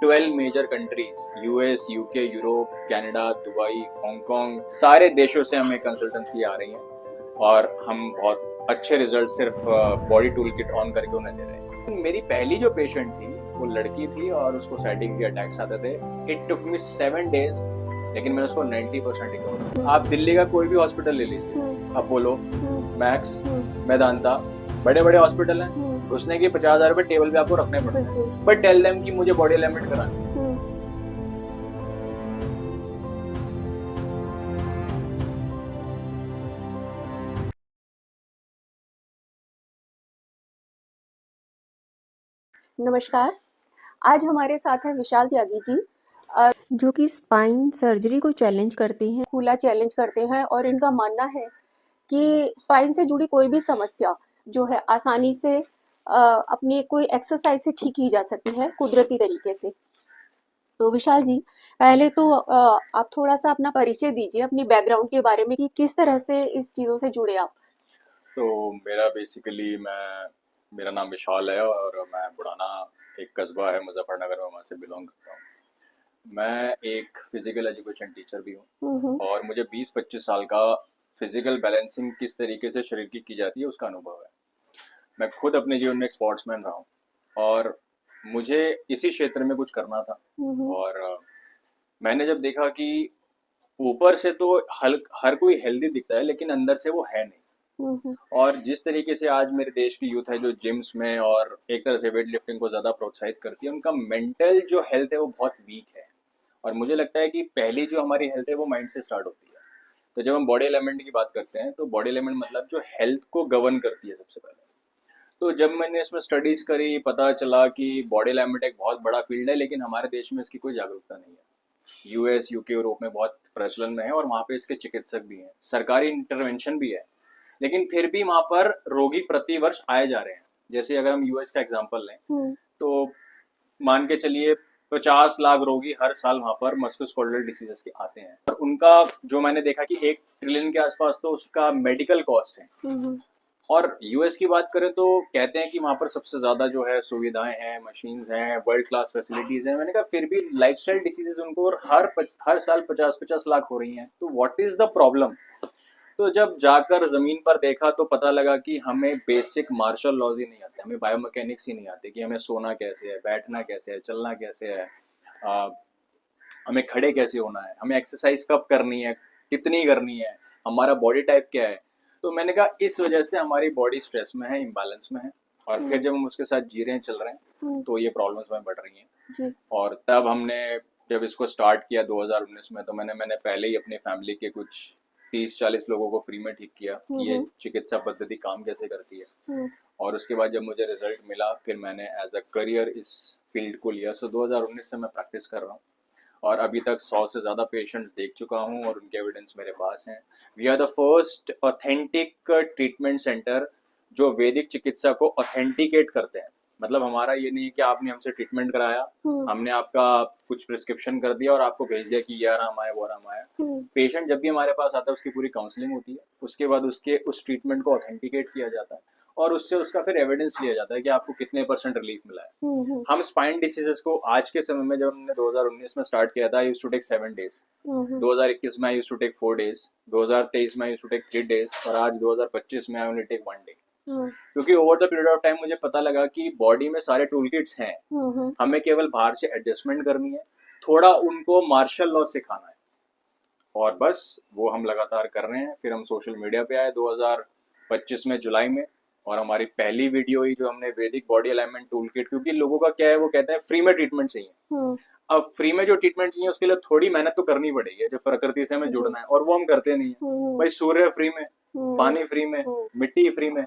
12 major countries, US, UK, Europe, Canada, Dubai, Hong Kong, सारे देशों से हमें कंसल्टेंसी आ रही है और हम बहुत अच्छे रिजल्ट सिर्फ बॉडी टूल किट ऑन करके उन्हें दे रहे हैं। मेरी पहली जो पेशेंट थी वो लड़की थी और उसको साइटिक के अटैक्स आते थे। इट टुक मी 7 डेज, लेकिन मैंने उसको 90% रिकवर। आप दिल्ली का कोई भी हॉस्पिटल ले लीजिए, अपोलो, मैक्स, मेदांता, बड़े बड़े हॉस्पिटल हैं, घुसने के 50,000 रुपए टेबल पे आपको रखने पड़ते हैं, बट टेल देम कि मुझे बॉडी अलाइनमेंट करानी। नमस्कार, आज हमारे साथ हैं विशाल त्यागी जी, जो कि स्पाइन सर्जरी को चैलेंज करते हैं, खुला चैलेंज करते हैं और इनका मानना है कि स्पाइन से जुड़ी कोई भी समस्या जो है आसानी से अपनी कोई एक्सरसाइज से ठीक की जा सकती है, कुदरती तरीके से। तो विशाल जी, पहले तो आप थोड़ा सा अपना परिचय दीजिए अपनी बैकग्राउंड के बारे में कि किस तरह से इस चीज़ों से जुड़े आप। तो मेरा नाम विशाल है और मैं बुढ़ाना एक कस्बा है मुजफ्फरनगर में, वहाँ से बिलोंग करता हूँ। मैं एक फिजिकल एजुकेशन टीचर भी हूँ और मुझे 20-25 साल का फिजिकल बैलेंसिंग किस तरीके से शरीर की जाती है उसका अनुभव है। मैं खुद अपने जीवन में एक स्पोर्ट्समैन रहा हूँ और मुझे इसी क्षेत्र में कुछ करना था। और मैंने जब देखा कि ऊपर से तो हर कोई हेल्दी दिखता है लेकिन अंदर से वो है नहीं। और जिस तरीके से आज मेरे देश की यूथ है जो जिम्स में और एक तरह से वेट लिफ्टिंग को ज़्यादा प्रोत्साहित करती है, उनका मेंटल जो हेल्थ है वो बहुत वीक है। और मुझे लगता है कि पहली जो हमारी हेल्थ है वो माइंड से स्टार्ट होती है। तो जब हम बॉडी एलिमेंट की बात करते हैं तो बॉडी एलिमेंट मतलब जो हेल्थ को गवर्न करती है सबसे पहले। तो जब मैंने इसमें स्टडीज करी, पता चला कि बॉडी एलिमेंट एक बहुत बड़ा फील्ड है लेकिन हमारे देश में इसकी कोई जागरूकता नहीं है। यूएस, यूके, यूरोप में बहुत प्रचलन में है और वहाँ पे इसके चिकित्सक भी हैं, सरकारी इंटरवेंशन भी है, लेकिन फिर भी वहाँ पर रोगी प्रति वर्ष आए जा रहे हैं। जैसे अगर हम यूएस का एग्जांपल लें तो मान के चलिए 50 लाख रोगी हर साल वहाँ पर मस्कुलोस्केलेटल डिसीजेस के आते हैं और उनका जो मैंने देखा कि 1 ट्रिलियन के आसपास तो उसका मेडिकल कॉस्ट है। और यूएस की बात करें तो कहते हैं कि वहाँ पर सबसे ज़्यादा जो है सुविधाएं हैं, मशीन्स हैं, वर्ल्ड क्लास फैसिलिटीज़ हैं। मैंने कहा फिर भी लाइफस्टाइल डिसीजेज उनको और हर साल 50-50 लाख हो रही हैं, तो व्हाट इज़ द प्रॉब्लम। तो जब जाकर ज़मीन पर देखा तो पता लगा कि हमें बेसिक मार्शल लॉज ही नहीं आते, हमें बायोमैकेनिक्स ही नहीं आते कि हमें सोना कैसे है, बैठना कैसे है, चलना कैसे है, आ, हमें खड़े कैसे होना है, हमें एक्सरसाइज कब करनी है, कितनी करनी है, हमारा बॉडी टाइप क्या है। तो मैंने कहा इस वजह से हमारी बॉडी स्ट्रेस में है, इम्बैलेंस में है और फिर जब हम उसके साथ जी रहे हैं, चल रहे हैं, तो ये प्रॉब्लम्स में बढ़ रही हैं। और तब हमने जब इसको स्टार्ट किया 2019 में, तो मैंने पहले ही अपनी फैमिली के कुछ 30-40 लोगों को फ्री में ठीक किया कि ये चिकित्सा पद्धति काम कैसे करती है। और उसके बाद जब मुझे रिजल्ट मिला फिर मैंने एज अ करियर इस फील्ड को लिया। सो 2019 से मैं प्रैक्टिस कर रहा हूँ और अभी तक 100 से ज़्यादा पेशेंट्स देख चुका हूँ और उनके एविडेंस मेरे पास हैं। We are the first authentic treatment centre जो वैदिक चिकित्सा को ऑथेंटिकेट करते हैं। मतलब हमारा ये नहीं कि आपने हमसे ट्रीटमेंट कराया, हमने आपका कुछ प्रिस्क्रिप्शन कर दिया और आपको भेज दिया कि ये आराम आया वो आराम आया। पेशेंट जब भी हमारे पास आता है उसकी पूरी काउंसलिंग होती है, उसके बाद उसके उस ट्रीटमेंट को ऑथेंटिकेट किया जाता है और उससे उसका फिर एविडेंस लिया जाता है कि आपको कितने % रिलीफ मिला है। हम स्पाइन डिसीजेस को आज के समय में, जब हमने 2019 में स्टार्ट किया था, I used to take 7 days. 2021 में I used to take 4 days, 2023 में I used to take 3 days और आज 2025 में आई ओनली टेक 1 डे। क्योंकि over the period of time मुझे पता लगा कि बॉडी में सारे टूल किट्स हैं, हमें केवल बाहर से एडजस्टमेंट करनी है, थोड़ा उनको मार्शल लॉ सिखाना है और बस वो हम लगातार कर रहे हैं। फिर हम सोशल मीडिया पे आए 2025 में जुलाई में और हमारी पहली वीडियो ही जो हमने वैदिक बॉडी अलाइनमेंट टूल किट, क्योंकि लोगों का क्या है, वो कहते हैं फ्री में ट्रीटमेंट चाहिए। अब फ्री में जो ट्रीटमेंट चाहिए उसके लिए थोड़ी मेहनत तो करनी पड़ेगी, जब प्रकृति से हमें जुड़ना है, और वो हम करते नहीं है। भाई सूर्य फ्री में, पानी फ्री में, मिट्टी फ्री में,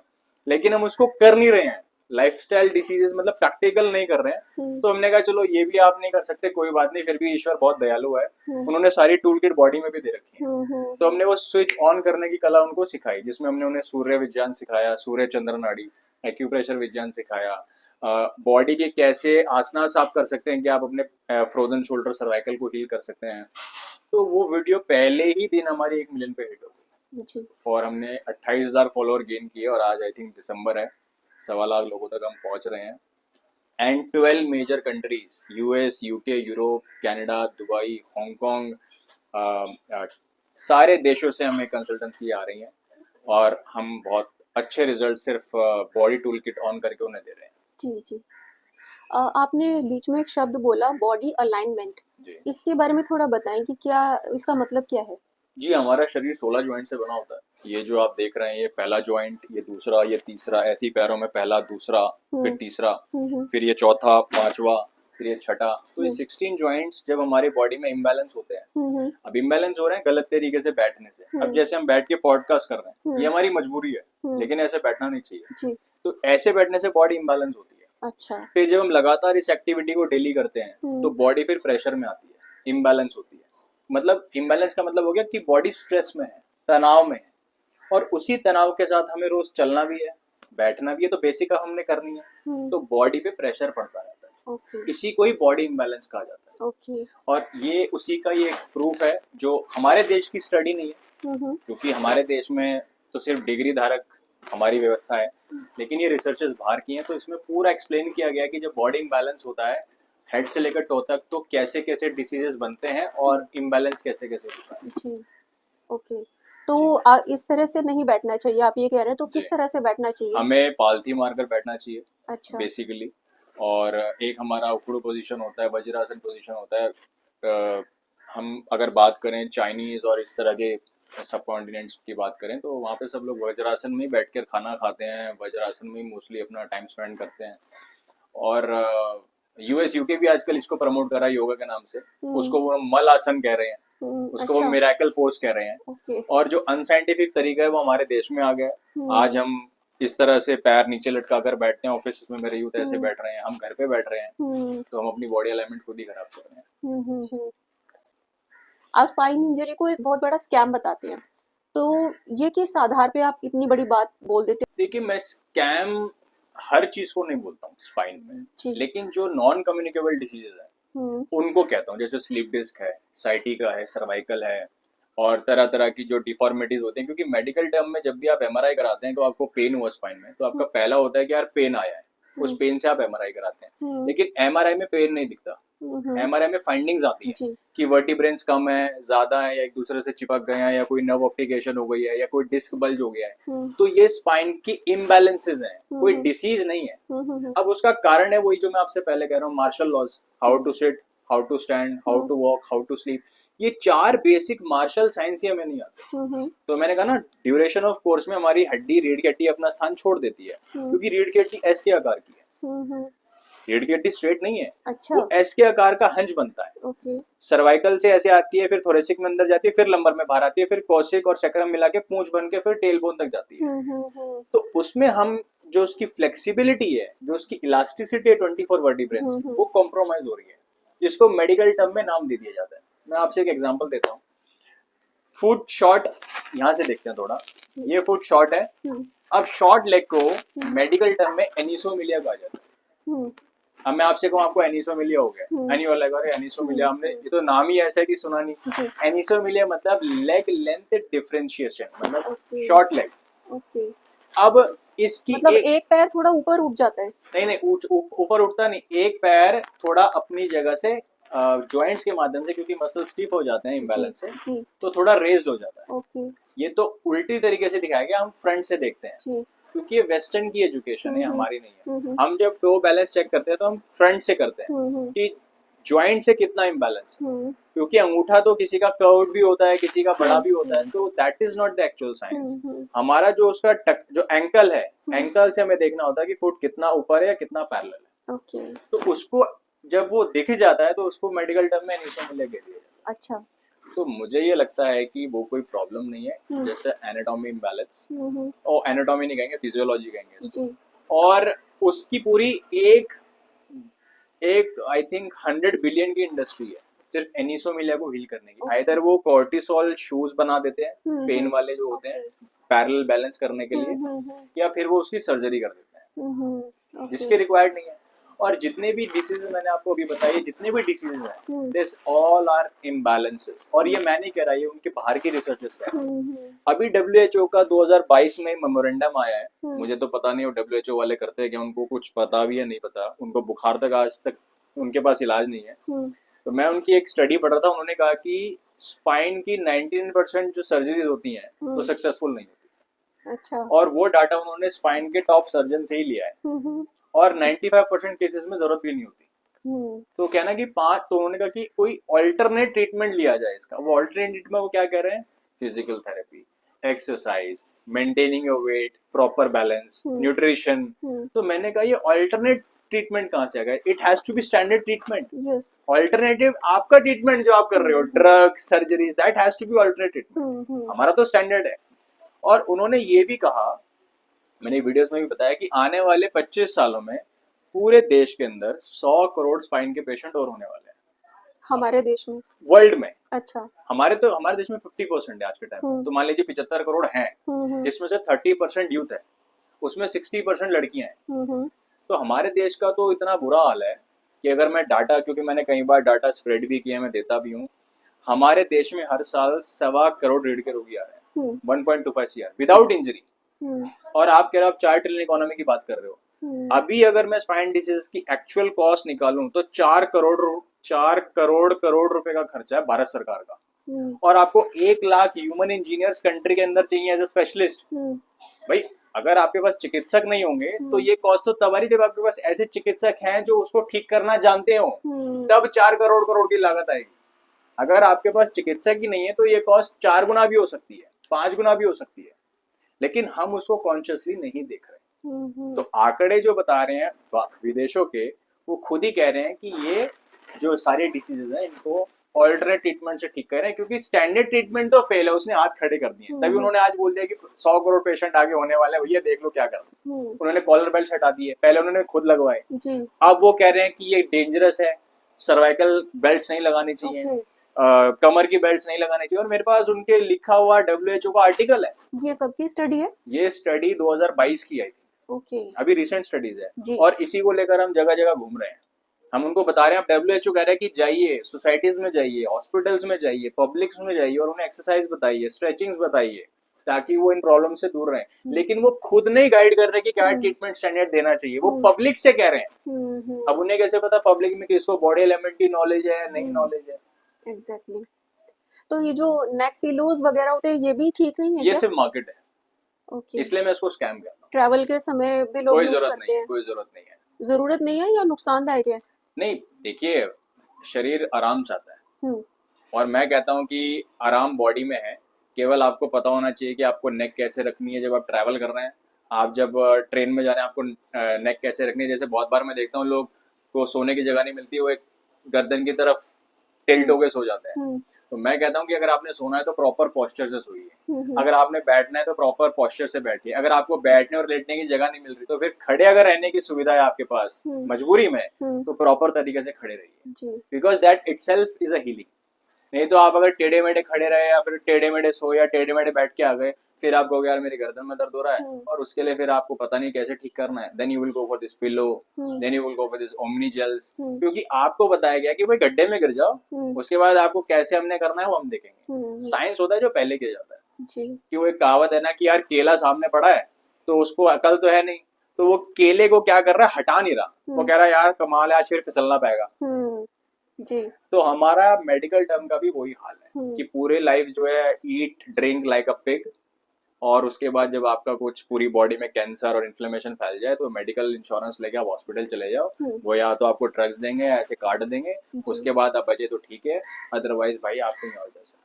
लेकिन हम उसको कर नहीं रहे हैं। लाइफस्टाइल डिसीजेस मतलब प्रैक्टिकल नहीं कर रहे हैं। तो हमने कहा चलो ये भी आप नहीं कर सकते, कोई बात नहीं, फिर भी ईश्वर बहुत दयालु है, उन्होंने सारी टूल किट बॉडी में भी दे रखी है। तो हमने वो स्विच ऑन करने की कला उनको सिखाई, जिसमें हमने उन्हें सूर्य विज्ञान सिखाया, सूर्य चंद्र नाड़ी, एक्यूप्रेशर विज्ञान सिखाया, बॉडी के कैसे आसनास आप कर सकते हैं कि आप अपने फ्रोजन शोल्डर सर्वाइकल को हील कर सकते हैं। तो वो वीडियो पहले ही दिन हमारी 1 मिलियन पे हिट हो गई और हमने 28,000 फॉलोअर गेन किए और आज आई थिंक दिसंबर है, 1.25 लाख लोगों तक हम पहुंच रहे हैं। And 12 major countries, US, UK, Europe, Canada, Dubai, Hong Kong, सारे देशों से हमें कंसल्टेंसी आ रही है और हम बहुत अच्छे रिजल्ट सिर्फ बॉडी टूल किट ऑन करके उन्हें दे रहे हैं। जी जी। आपने बीच में एक शब्द बोला बॉडी अलाइनमेंट, जी इसके बारे में थोड़ा बताएं कि क्या इसका मतलब क्या है? जी, हमारा शरीर 16 ज्वाइंट से बना होता है। ये जो आप देख रहे हैं, ये पहला ज्वाइंट, ये दूसरा, ये तीसरा, ऐसे ही पैरों में पहला, दूसरा, फिर हम्म तीसरा, हम्म फिर ये चौथा, पांचवा, फिर ये छठा। तो ये हम्म 16 ज्वाइंट्स जब हमारे बॉडी में इम्बैलेंस होते हैं, हम्म अब इम्बैलेंस हो रहे हैं गलत तरीके से बैठने से। अब हम्म जैसे हम बैठ के पॉडकास्ट कर रहे हैं, ये हम्म हमारी मजबूरी है, हम्म लेकिन ऐसे बैठना नहीं चाहिए। जी। तो ऐसे बैठने से बॉडी इम्बैलेंस होती है। अच्छा। फिर जब हम लगातार इस एक्टिविटी को डेली करते हैं, तो बॉडी फिर प्रेशर में आती है, इम्बैलेंस होती है। मतलब इम्बैलेंस का मतलब हो गया कि बॉडी स्ट्रेस में है, तनाव में है, और उसी तनाव के साथ हमें रोज चलना भी है, बैठना भी है, तो बेसिक काम हमने करनी है, तो बॉडी पे प्रेशर पड़ता रहता है। ओके इसी को ही बॉडी इम्बैलेंस कहा जाता है। ओके। और ये उसी का ये प्रूफ है, जो हमारे देश की स्टडी नहीं है, क्योंकि हमारे देश में तो सिर्फ डिग्री धारक हमारी व्यवस्था है, लेकिन ये रिसर्चेस बाहर की हैं, तो इसमें पूरा एक्सप्लेन किया गया है कि जब बॉडी इम्बैलेंस होता है हेड से लेकर टो तक, तो कैसे कैसे डिसीजेस बनते हैं और इम्बैलेंस कैसे कैसे होता है। जी। ओके। तो इस तरह से नहीं बैठना चाहिए, आप ये कह रहे हैं, तो जी, किस तरह से बैठना चाहिए? हमें पालथी मारकर बैठना चाहिए अच्छा। बेसिकली। और एक हमारा उखड़ू पोजीशन होता है, वज्रासन पोजीशन होता है। हम अगर बात करें चाइनीज और इस तरह के सब कॉन्टिनेंट्स की बात करें, तो वहाँ पे सब लोग वज्रासन में ही बैठ कर खाना खाते हैं, वज्रासन में ही मोस्टली अपना टाइम स्पेंड करते हैं। और यूएस यूके भी आजकल इसको प्रमोट कर रहा है योगा के नाम से। उसको वो मल आसन कह रहे हैं, उसको वो अच्छा। मिराकल पोज कह रहे हैं। ओके। और जो अनसाइंटिफिक तरीका है वो हमारे देश में आ गया है। आज हम इस तरह से पैर नीचे लटका कर बैठते हैं, ऑफिस में मेरे यूथ ऐसे बैठ रहे हैं, हम घर पे बैठ रहे हैं, तो हम अपनी बॉडी अलाइनमेंट खुद ही खराब कर रहे हैं। आप स्पाइन इंजरी को एक बहुत बड़ा स्कैम बताते हैं, तो ये किस आधार पे आप इतनी बड़ी बात बोल देते देखिए, मैं स्कैम हर चीज को नहीं बोलता हूँ स्पाइन में, जी। लेकिन जो नॉन कम्युनिकेबल डिसीजेज है हम्म उनको कहता हूँ। जैसे स्लीप डिस्क है, साइटिका है, सर्वाइकल है, और तरह तरह की जो डिफॉर्मिटीज होते हैं। क्योंकि मेडिकल टर्म में जब भी आप एमआरआई कराते हैं, तो आपको पेन हुआ स्पाइन में, तो आपका पहला होता है कि यार पेन आया है, उस पेन से आप एमआरआई कराते हैं। लेकिन एमआरआई में पेन नहीं दिखता, एमआरआई में फाइंडिंग्स आती है जी। कि वर्टिब्रेन्स कम है, ज्यादा है, या एक दूसरे से चिपक गए हैं, या कोई नर्व ऑप्टिकेशन हो गई है, या कोई डिस्क बल्ज हो गया है। तो ये स्पाइन की इम्बैलेंसेस हैं, कोई डिसीज नहीं है। अब उसका कारण है वही जो मैं आपसे पहले कह रहा हूँ, martial laws, how to sit, how to stand, how to walk, how to sleep. ये 4 बेसिक मार्शल साइंस ही हमें नहीं आते। तो मैंने कहा ना, ड्यूरेशन ऑफ कोर्स में हमारी हड्डी, रीढ़ की हड्डी अपना स्थान छोड़ देती है, क्योंकि रीढ़ की हड्डी एस के आकार की है, रीढ़ की हड्डी स्ट्रेट नहीं है। अच्छा। वो एस के आकार का हंच बनता है। ओके। सर्वाइकल से ऐसे आती है, फिर थोरेसिक में अंदर जाती है, फिर लंबर में बाहर आती है, फिर कॉसिक और सैक्रम मिला के पूंछ बन के फिर टेल बोन तक जाती है। तो उसमें हम जो उसकी फ्लेक्सिबिलिटी है, जो उसकी इलास्टिसिटी है 24 वर्टिब्रेन्स, वो कॉम्प्रोमाइज हो रही है, जिसको मेडिकल टर्म में नाम दे दिया जाता है। मैं आपसे एक एग्जांपल देता हूँ। फुट शॉर्ट, यहाँ से देखते हैं थोड़ा, ये फुट शॉर्ट है। अब शॉर्ट लेग को मेडिकल टर्म में एनिसोमिलिया कहा जाता है। अब मैं आपसे कहूँ, आपको एनिसोमिलिया हो गया, एनियो लेग और एनिसोमिलिया, हमने ये तो नाम ही ऐसा है कि सुना नहीं। एनिसोमिलिया मतलब लेग लेंथ डिफरेंशिएशन, मतलब शॉर्ट लेग। ओके। अब इसकी मतलब एक पैर थोड़ा ऊपर उठ जाता है? नहीं, ऊपर उठता नहीं, एक पैर थोड़ा अपनी जगह से जॉइंट्स के माध्यम से, क्योंकि मसल स्टिफ हो जाते हैं इम्बैलेंस से, तो थोड़ा रेज्ड हो जाता है। ओके। ये तो उल्टी तरीके से दिखाया गया, हम फ्रंट से देखते हैं, क्योंकि ये वेस्टर्न की एजुकेशन है, हमारी नहीं है। हम जब टो बैलेंस चेक करते हैं तो हम फ्रंट से करते हैं कि जॉइंट से कितना इम्बैलेंस, क्योंकि अंगूठा तो किसी का कर्व्ड भी होता है, किसी का बड़ा भी होता है, तो that is not the actual science. हमारा जो उसका जो एंकल है, एंकल से हमें देखना होता है कि फुट कितना ऊपर है या कितना पैरेलल है। ओके। तो उसको जब वो दिख जाता है, तो उसको मेडिकल टर्म में एनिसोमिलिया कह दिया जाता है। अच्छा। तो मुझे ये लगता है कि वो कोई प्रॉब्लम नहीं है, जैसे एनाटॉमी इम्बैलेंस, और एनाटॉमी नहीं कहेंगे, फिजियोलॉजी कहेंगे इसको। और उसकी पूरी एक आई थिंक 100 बिलियन की इंडस्ट्री है सिर्फ एनिसोमिलिया को हील करने की। आइदर वो कॉर्टिसोल शूज बना देते हैं पेन वाले जो होते हैं, पैरेलल बैलेंस करने के लिए, या फिर वो उसकी सर्जरी कर देते हैं, जिसके रिक्वायर्ड नहीं है। और जितने भी डिसीज मैंने आपको अभी बताए, जितने भी डिसीज हैं, hmm this all are imbalances. और ये मैं नहीं कह रहा, ये उनके बाहर की रिसर्चर्स कह रहे हैं। हम्म अभी डब्ल्यूएचओ का 2022 में मेमोरेंडम आया है, हम्म मुझे तो पता नहीं वो डब्ल्यूएचओ वाले करते हैं क्या, उनको कुछ पता भी है नहीं पता, उनको बुखार तक आज तक उनके पास इलाज नहीं है। हम्म तो मैं उनकी एक स्टडी पढ़ रहा था, उन्होंने कहा कि स्पाइन की 99% जो सर्जरीज होती हैं वो सक्सेसफुल नहीं होती, अच्छा और वो डाटा उन्होंने स्पाइन के टॉप सर्जन से ही लिया है, हम्म और 95% केसेस में जरूरत भी नहीं होती। तो कहना कि पांच, तो उन्होंने कहा कि कोई ऑल्टरनेट ट्रीटमेंट लिया जाए इसका। वो ऑल्टरनेट ट्रीटमेंट वो क्या कह रहे हैं, physical therapy, exercise, maintaining your weight, proper balance, nutrition. तो मैंने कहा ये ऑल्टरनेट ट्रीटमेंट कहाँ से आ गया, it has to be standard treatment. Yes alternative आपका ट्रीटमेंट जो आप कर रहे हो, drug, surgeries, that has to be alternate treatment, हमारा तो स्टैंडर्ड है। और उन्होंने ये भी कहा, मैंने वीडियोस में भी बताया, कि आने वाले 25 सालों में पूरे देश के अंदर 100 करोड़ स्पाइन के पेशेंट और होने वाले हैं हमारे देश में, वर्ल्ड में। अच्छा हमारे देश में 50% है आज के टाइम में, तो मान लीजिए 75 करोड़ हैं, जिसमें से 30% यूथ है, उसमें 60% लड़कियां हैं। तो हमारे देश का तो इतना बुरा हाल है कि अगर मैं डाटा, क्योंकि मैंने कई बार डाटा स्प्रेड भी किया, मैं देता भी हूँ, हमारे देश में हर साल 1.25 करोड़ रीढ़ के रोगी आ रहे हैं, 1.25 CR विदाउट इंजरी। और आप कह रहे हो आप 4 ट्रिलियन इकोनॉमी की बात कर रहे हो। अभी अगर मैं स्पाइन डिसीज की एक्चुअल कॉस्ट निकालूं तो 4 करोड़ रुपए का खर्चा है भारत सरकार का, और आपको 1 लाख ह्यूमन इंजीनियर्स कंट्री के अंदर चाहिए एज ए स्पेशलिस्ट। भाई अगर आपके पास चिकित्सक नहीं होंगे तो ये कॉस्ट तो तब आ रही जब आपके पास ऐसे चिकित्सक हैं जो उसको ठीक करना जानते हो, तब 4 करोड़ की लागत आएगी। अगर आपके पास चिकित्सक ही नहीं है तो ये कॉस्ट 4 गुना भी हो सकती है, 5 गुना भी हो सकती है, लेकिन हम उसको कॉन्शियसली नहीं देख रहे। तो आंकड़े जो बता रहे हैं विदेशों के, वो खुद ही कह रहे हैं कि ये जो सारे डिसीजेज हैं इनको ऑल्टरनेट ट्रीटमेंट से ठीक कर रहे हैं, क्योंकि स्टैंडर्ड ट्रीटमेंट तो फेल है, उसने हाथ खड़े कर दिए। तभी उन्होंने आज बोल दिया कि 100 करोड़ पेशेंट आगे होने वाले हैं, भैया देख लो क्या कर रहे हैं। उन्होंने कॉलर बेल्ट हटा दिए, पहले उन्होंने खुद लगवाए, अब वो कह रहे हैं कि ये डेंजरस है, सर्वाइकल बेल्ट नहीं लगानी चाहिए, कमर की बेल्ट नहीं लगानी चाहिए। और मेरे पास उनके लिखा हुआ डब्ल्यूएचओ का आर्टिकल है। ये कब की स्टडी है? ये स्टडी 2022 की आई थी, ओके अभी रिसेंट स्टडीज है, और इसी को लेकर हम जगह जगह घूम रहे हैं। हम उनको बता रहे हैं, डब्ल्यूएचओ कह रहा है कि जाइए सोसाइटीज में, जाइए हॉस्पिटल्स में, जाइए पब्लिक्स में जाइए, और उन्हें एक्सरसाइज बताइए, स्ट्रेचिंग्स बताइए, ताकि वो इन प्रॉब्लम से दूर रहें। लेकिन वो खुद नहीं गाइड कर रहे कि क्या ट्रीटमेंट स्टैंडर्ड देना चाहिए, वो पब्लिक से कह रहे हैं। अब उन्हें कैसे पता पब्लिक में किसको बॉडी एलिमेंट की नॉलेज है, नहीं नॉलेज है। एग्जैक्टली। तो ये जो नेक पिलोज वगैरह होते हैं ये भी ठीक नहीं है ये क्या? सिर्फ मार्केट है, ओके इसलिए मैं इसको स्कैम कहता हूँ। ट्रैवल के समय भी लोग कोई यूज जरूरत करते नहीं, हैं? कोई जरूरत नहीं है। जरूरत नहीं है या नुकसानदायक है? नहीं, देखिए शरीर आराम चाहता है, हम्म और मैं कहता हूँ कि आराम बॉडी में है, केवल आपको पता होना चाहिए कि आपको नेक कैसे रखनी है। जब आप ट्रैवल कर रहे हैं, आप जब ट्रेन में जा रहे हैं, आपको नेक कैसे रखनी है। जैसे बहुत बार मैं देखता हूँ लोग को सोने की जगह नहीं मिलती, वो एक गर्दन की तरफ टिल्ट होके सो जाते हैं। तो मैं कहता हूँ कि अगर आपने सोना है तो प्रॉपर पोस्चर से सोइए, अगर आपने बैठना है तो प्रॉपर पोस्चर से बैठिए, अगर आपको बैठने और लेटने की जगह नहीं मिल रही तो फिर खड़े अगर रहने की सुविधा है आपके पास मजबूरी में, तो प्रॉपर तरीके से खड़े रहिए, because that itself is a healing. नहीं तो आप अगर टेढ़े मेढ़े खड़े रहे या फिर टेढ़े मेढ़े सो या टेढ़े मेढ़े बैठ के आ गए, फिर आप कहोगे यार मेरी गर्दन में दर्द हो रहा है, और उसके लिए फिर आपको पता नहीं कैसे ठीक करना है। Then you will go for this pillow, then you will go for this omni gels, क्योंकि आपको बताया गया कि भाई गड्ढे में गिर जाओ, उसके बाद आपको कैसे हमने करना है वो हम देखेंगे। साइंस होता है जो पहले किया जाता है। कि वो एक कहावत है ना कि यार केला सामने पड़ा है तो उसको अकल तो है नहीं, तो वो केले को क्या कर रहा है, हटा नहीं रहा, वो कह रहा है यार कमाल है आज फिर फिसलना पाएगा। जी तो हमारा मेडिकल टर्म का भी वही हाल है कि पूरे लाइफ जो है eat drink like a pig, और उसके बाद जब आपका कुछ पूरी बॉडी में कैंसर और इन्फ्लेमेशन फैल जाए तो मेडिकल इंश्योरेंस लेके आप हॉस्पिटल चले जाओ, वो या तो आपको ड्रग्स देंगे या ऐसे कार्ड देंगे, उसके बाद आप बचे तो ठीक है, अदरवाइज भाई आप कहीं और जा सकते।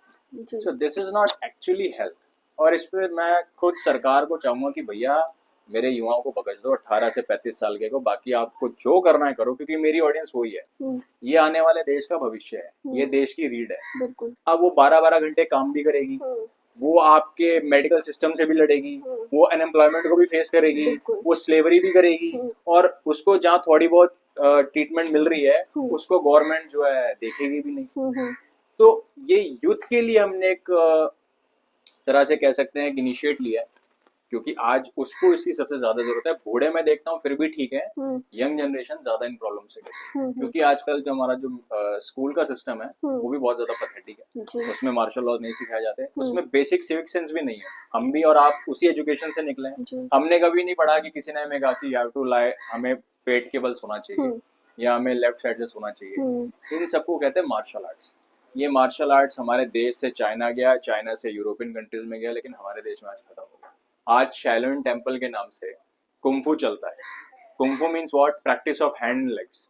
So this is not actually health. और इस पर मैं खुद सरकार को चाहूंगा कि भैया मेरे युवाओं को पकड़ दो 18 से 35 साल के को, बाकी आपको जो करना है करो, क्योंकि मेरी ऑडियंस वही है। ये आने वाले देश का भविष्य है, ये देश की रीढ़ है। अब वो 12-12 घंटे काम भी करेगी, वो आपके मेडिकल सिस्टम से भी लड़ेगी, वो अनएम्प्लॉयमेंट को भी फेस करेगी, वो स्लेवरी भी करेगी, और उसको जहाँ थोड़ी बहुत ट्रीटमेंट मिल रही है उसको गवर्नमेंट जो है देखेगी भी नहीं। तो ये यूथ के लिए हमने एक तरह से कह सकते हैं कि इनिशिएट लिया है क्योंकि आज उसको इसकी सबसे ज्यादा जरूरत है। बूढ़े में देखता हूँ फिर भी ठीक है, यंग जनरेशन ज्यादा इन प्रॉब्लम से गुजरती है। क्योंकि आजकल जो हमारा जो स्कूल का सिस्टम है वो भी बहुत ज्यादा पथेटिक है। जी उसमें मार्शल लॉ नहीं सिखाए जाते, उसमें बेसिक सिविक सेंस भी नहीं है। हम भी और आप उसी एजुकेशन से निकले हैं। जी हमने कभी नहीं पढ़ा कि किसी ने हमें कहा कि यू हैव टू लाई, हमें पेट के बल सोना चाहिए या हमें लेफ्ट साइड से सोना चाहिए। इन सबको कहते हैं मार्शल आर्ट्स। ये मार्शल आर्ट्स हमारे देश से चाइना गया, चाइना से यूरोपियन कंट्रीज में गया, लेकिन हमारे देश में आज खत्म हो गया। आज शैलोइन टेम्पल के नाम से कुंफू चलता है। Kung fu means what? Practice of hand and legs,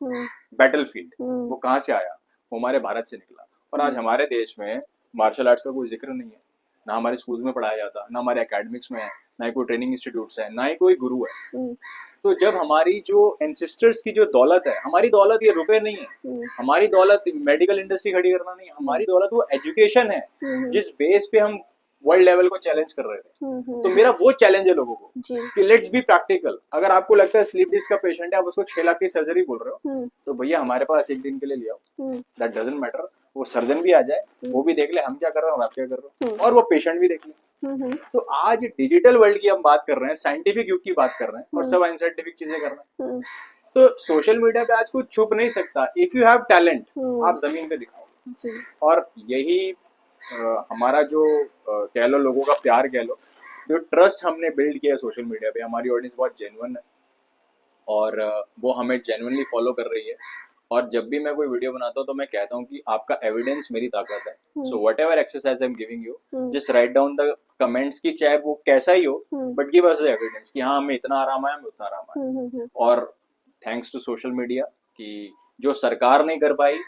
battlefield. वो कहाँ से आया? वो हमारे भारत से निकला। और आज हमारे देश में मार्शल आर्ट्स का कोई जिक्र नहीं है, ना हमारे स्कूल में पढ़ाया जाता, ना हमारे एकेडमिक्स में है, ना ही कोई ट्रेनिंग इंस्टीट्यूट्स है, ना ही कोई गुरु है। तो जब हमारी जो एंसेस्टर्स की जो दौलत है, हमारी दौलत ये रुपए नहीं है, हमारी दौलत मेडिकल इंडस्ट्री खड़ी करना नहीं, हमारी दौलत वो एजुकेशन है जिस बेस पे हम वर्ल्ड लेवल को चैलेंज कर रहे थे। तो मेरा वो चैलेंज है लोगों को कि लेट्स बी प्रैक्टिकल। अगर आपको लगता है स्लीप डिस्क का पेशेंट है, आप उसको 6 लाख की सर्जरी बोल रहे हो, तो भैया हमारे पास एक दिन के लिए ले आओ, दैट डजंट मैटर। वो सर्जन भी आ जाए, वो भी देख ले हम क्या कर रहे हैं और आप क्या कर रहे हो, और वो पेशेंट भी देख ले। तो आज डिजिटल वर्ल्ड की हम बात कर रहे हैं, साइंटिफिक युग की बात कर रहे हैं, और सब अनसाइंटिफिक चीजें कर रहे हैं। तो सोशल मीडिया पे आज कुछ छुप नहीं सकता। इफ यू हैव टैलेंट, आप जमीन पे दिखाओ। और यही हमारा जो कह लो लोगों का प्यार कह लो, जो ट्रस्ट हमने बिल्ड किया सोशल मीडिया पे, हमारी ऑडियंस बहुत जेन्युइन है और वो हमें जेन्युइनली फॉलो कर रही है। और जब भी मैं कोई वीडियो बनाता हूँ तो मैं कहता हूँ कि आपका एविडेंस मेरी ताकत है। So what ever exercise I am giving you, just write down the comments की, चाहे वो कैसा ही हो, but give us the evidence कि हाँ हमें इतना आराम आया, हमें उतना आराम आया। और थैंक्स टू सोशल मीडिया कि जो सरकार नहीं कर पाई,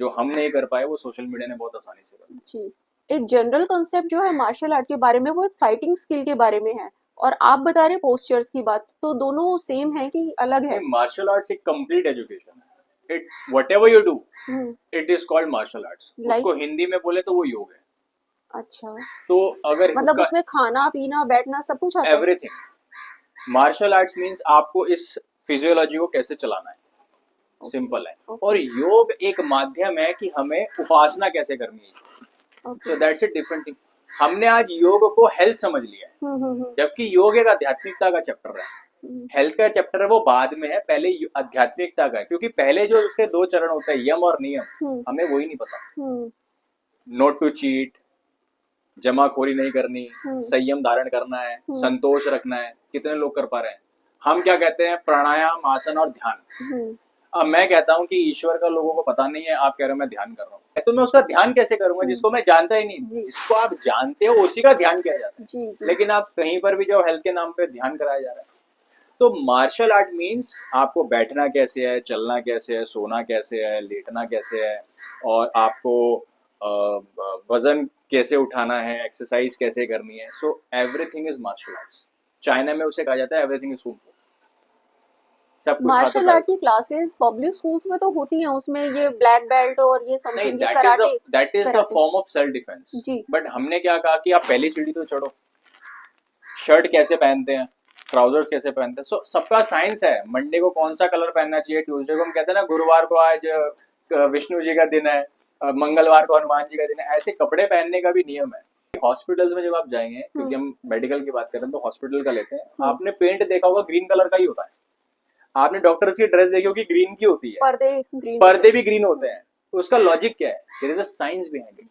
जो हम नहीं कर पाए, वो सोशल मीडिया ने बहुत आसानी से कर। जी एक जनरल कॉन्सेप्ट जो है मार्शल आर्ट के बारे में, वो एक फाइटिंग स्किल के बारे में है, और आप बता रहे पोस्चर्स की बात, तो दोनों सेम है कि अलग है? मार्शल आर्ट्स एक कंप्लीट एजुकेशन है। It whatever you do, it is called martial arts. उसको हिंदी में बोले तो वो योग है। अच्छा, तो अगर मतलब उसमें खाना पीना बैठना सब कुछ आता है? एवरीथिंग। मार्शल आर्ट्स मीन्स आपको इस फिजियोलॉजी को कैसे चलाना है, सिंपल है। और योग एक माध्यम है कि हमें उपासना कैसे करनी है। So that's a different thing. हमने आज योग को हेल्थ समझ लिया है, जबकि योग एक आध्यात्मिकता का चैप्टर है। हेल्थ का चैप्टर है वो बाद में है, पहले आध्यात्मिकता का है। क्योंकि पहले जो उसके 2 चरण होते हैं, यम और नियम, हमें वही नहीं पता। नॉट टू चीट, जमाखोरी नहीं करनी, संयम धारण करना है, संतोष रखना है। कितने लोग कर पा रहे हैं? हम क्या कहते हैं? प्राणायाम, आसन और ध्यान। अब मैं कहता हूँ कि ईश्वर का लोगों को पता नहीं है, आप कह रहे हो मैं ध्यान कर रहा हूँ, तो मैं उसका ध्यान कैसे करूंगा जिसको मैं जानता ही नहीं? जिसको आप जानते हो उसी का ध्यान किया जाता है। लेकिन आप कहीं पर भी जो हेल्थ के नाम पे ध्यान कराया जा रहा है। तो मार्शल आर्ट मीन्स आपको बैठना कैसे है, चलना कैसे है, सोना कैसे है, लेटना कैसे है, और आपको वजन कैसे उठाना है, एक्सरसाइज कैसे करनी है। So everything is martial arts. China में उसे कहा जाता है everything is kung fu. Martial art की क्लासेस पब्लिक स्कूल्स में तो होती हैं, उसमें ये ब्लैक बेल्ट और ये समथिंग, ये karate, that is the form of self defence. जी। बट हमने क्या कहा कि आप पहली सीढ़ी तो चढ़ो, शर्ट कैसे पहनते हैं, ट्राउजर्स कैसे पहनते हैं। सो सबका साइंस है। मंडे को कौन सा कलर पहनना चाहिए, ट्यूसडे को हम कहते हैं ना गुरुवार को आज विष्णु जी का दिन है, मंगलवार को हनुमान जी का दिन है। ऐसे कपड़े पहनने का भी नियम है। हॉस्पिटल्स में जब आप जाएंगे, क्योंकि हम मेडिकल की बात कर रहे हैं तो हॉस्पिटल का लेते हैं, आपने पेंट देखा होगा ग्रीन कलर का ही होता है। आपने डॉक्टर्स की ड्रेस देखी होगी ग्रीन की होती है, पर्दे भी ग्रीन होते हैं। तो उसका लॉजिक क्या है? There is a science behind it.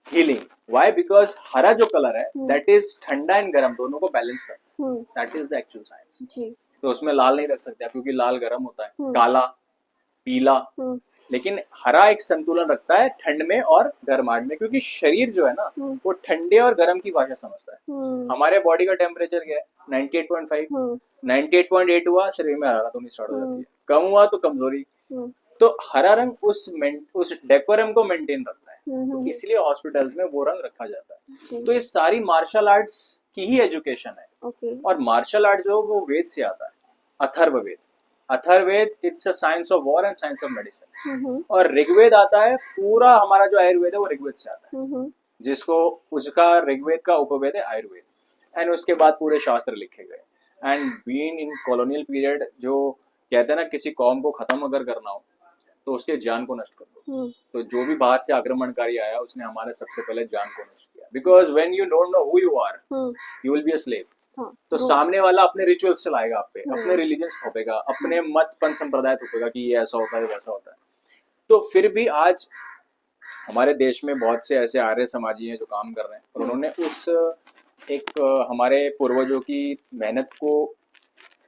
Healing. Why? Because हरा जो कलर है दैट इज ठंडा एंड गर्म, दोनों को बैलेंस करता है। That is the actual science. तो उसमें लाल नहीं रख सकते क्योंकि लाल गर्म होता है, काला, पीला। लेकिन हरा एक संतुलन रखता है ठंड में और गर्माहट में, क्योंकि शरीर जो है ना वो ठंडे और गर्म की भाषा समझता है। हमारे बॉडी का टेम्परेचर क्या है? 98.5। 98.8 हुआ, शरीर में हरारत होनी स्टार्ट हो जाती है। कम हुआ तो कमजोरी। तो हरा रंग उस डेकोरम को मेंटेन रखता है। तो इसलिए हॉस्पिटल्स में वो रंग रखा जाता है। तो ये सारी मार्शल आर्ट्स की ही एजुकेशन है। और मार्शल आर्ट जो वो वेद से आता है, Atharvaveda. Atharvaveda it's a science of war and science of medicine. और ऋग्वेद आता है, पूरा हमारा जो आयुर्वेद है वो ऋग्वेद से आता है, जिसको उसका ऋग्वेद का उपवेद है आयुर्वेद। एंड उसके बाद पूरे शास्त्र लिखे गए। And been in colonial period, जो कहते हैं ना किसी कौम को खत्म अगर करना हो तो उसके जान को नष्ट कर दो। तो जो भी बाहर से आक्रमणकारी आया उसने हमारे सबसे पहले जान को नष्ट किया। Because when you don't know who you are, you will be a slave. हाँ तो रो सामने वाला अपने रिचुअल्स चलाएगा आप पे, अपने हम्म रिलीजन थोपेगा, अपने मत पंथ संप्रदाय थोपेगा कि ये ऐसा होता है वैसा होता है। तो फिर भी आज हमारे देश में बहुत से ऐसे आर्य समाजी हैं जो काम कर रहे हैं और हम्म उन्होंने उस एक हमारे पूर्वजों की मेहनत को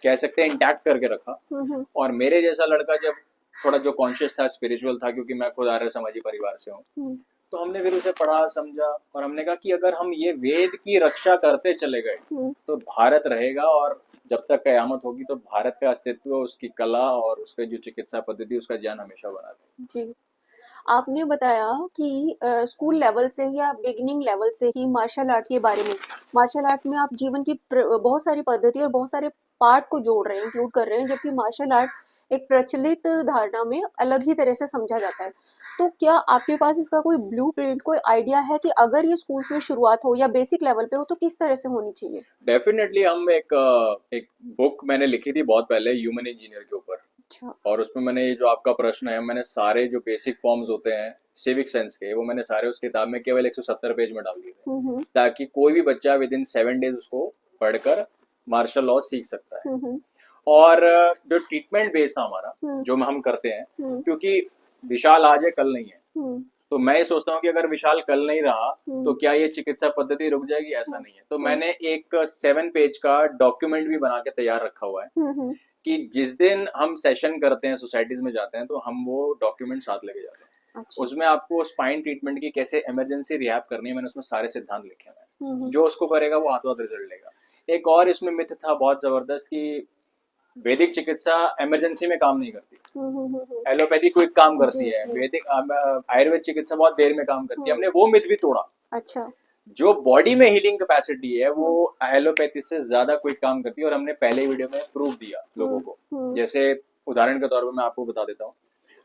कह सकते हैं इंटैक्ट करके रखा। हम्म और मेरे जैसा लड़का जब थोड़ा जो कॉन्शियस था, स्पिरिचुअल था, क्योंकि मैं खुद आर्य समाजी परिवार से हूँ, हम्म तो हमने फिर उसे पढ़ा समझा और हमने कहा कि अगर हम ये वेद की रक्षा करते चले गए हम्म तो भारत रहेगा, और जब तक कयामत होगी तो भारत का अस्तित्व, उसकी कला और उसके जो चिकित्सा पद्धति, उसका ज्ञान हमेशा बना रहेगा। जी। आपने बताया कि स्कूल लेवल से या बिगिनिंग लेवल से ही मार्शल आर्ट के बारे में, मार्शल आर्ट में आप जीवन की बहुत सारी पद्धति और बहुत सारे पार्ट को जोड़ रहे हैं, इंक्लूड कर रहे हैं, जबकि मार्शल आर्ट एक प्रचलित धारणा में अलग ही तरह से समझा जाता है। तो क्या आपके पास इसका कोई ब्लूप्रिंट, कोई आइडिया है कि अगर ये स्कूल्स में शुरुआत हो या बेसिक लेवल पे हो तो किस तरह से होनी चाहिए? डेफिनेटली हम एक बुक मैंने लिखी थी बहुत पहले ह्यूमन इंजीनियर के ऊपर, अच्छा। और उसमें मैंने ये जो आपका प्रश्न है, मैंने सारे जो बेसिक फॉर्म्स होते हैं सिविक सेंस के, वो मैंने सारे उस किताब में केवल 170 पेज में डाल दिए थे, हम्म ताकि कोई भी बच्चा विद इन 7 डेज उसको पढ़कर मार्शल लॉ सीख सकता है। हम्म और जो ट्रीटमेंट बेस था हमारा, हम्म जो हम करते हैं, हम्म क्योंकि विशाल आज है कल नहीं है, हम्म तो मैं ये सोचता हूँ कि अगर विशाल कल नहीं रहा तो हम्म क्या ये चिकित्सा पद्धति रुक जाएगी? ऐसा नहीं है। तो हम्म मैंने एक 7 पेज का डॉक्यूमेंट भी बना के तैयार रखा हुआ है हम्म कि जिस दिन हम सेशन करते हैं, सोसाइटीज में जाते हैं, तो हम वो डॉक्यूमेंट साथ लेके जाते हैं। अच्छा। उसमें आपको स्पाइन ट्रीटमेंट की कैसे इमरजेंसी रिहैब करनी है, मैंने उसमें सारे सिद्धांत लिखे हुए हैं। हम्म जो उसको करेगा वो हाथों हाथ रिजल्ट लेगा। एक और इसमें मिथ था बहुत जबरदस्त कि वैदिक चिकित्सा इमरजेंसी में काम नहीं करती, हम्म। एलोपैथी क्विक काम जी करती है, जी। वैदिक आयुर्वेद चिकित्सा बहुत देर में काम करती है। हम्म। हमने वो मिथ भी तोड़ा। अच्छा। जो बॉडी में हीलिंग कैपेसिटी है वो हम्म एलोपैथी से ज्यादा क्विक काम करती है, और हमने पहले वीडियो में प्रूव दिया लोगों को। हम्म जैसे उदाहरण के तौर पर मैं आपको बता देता हूँ,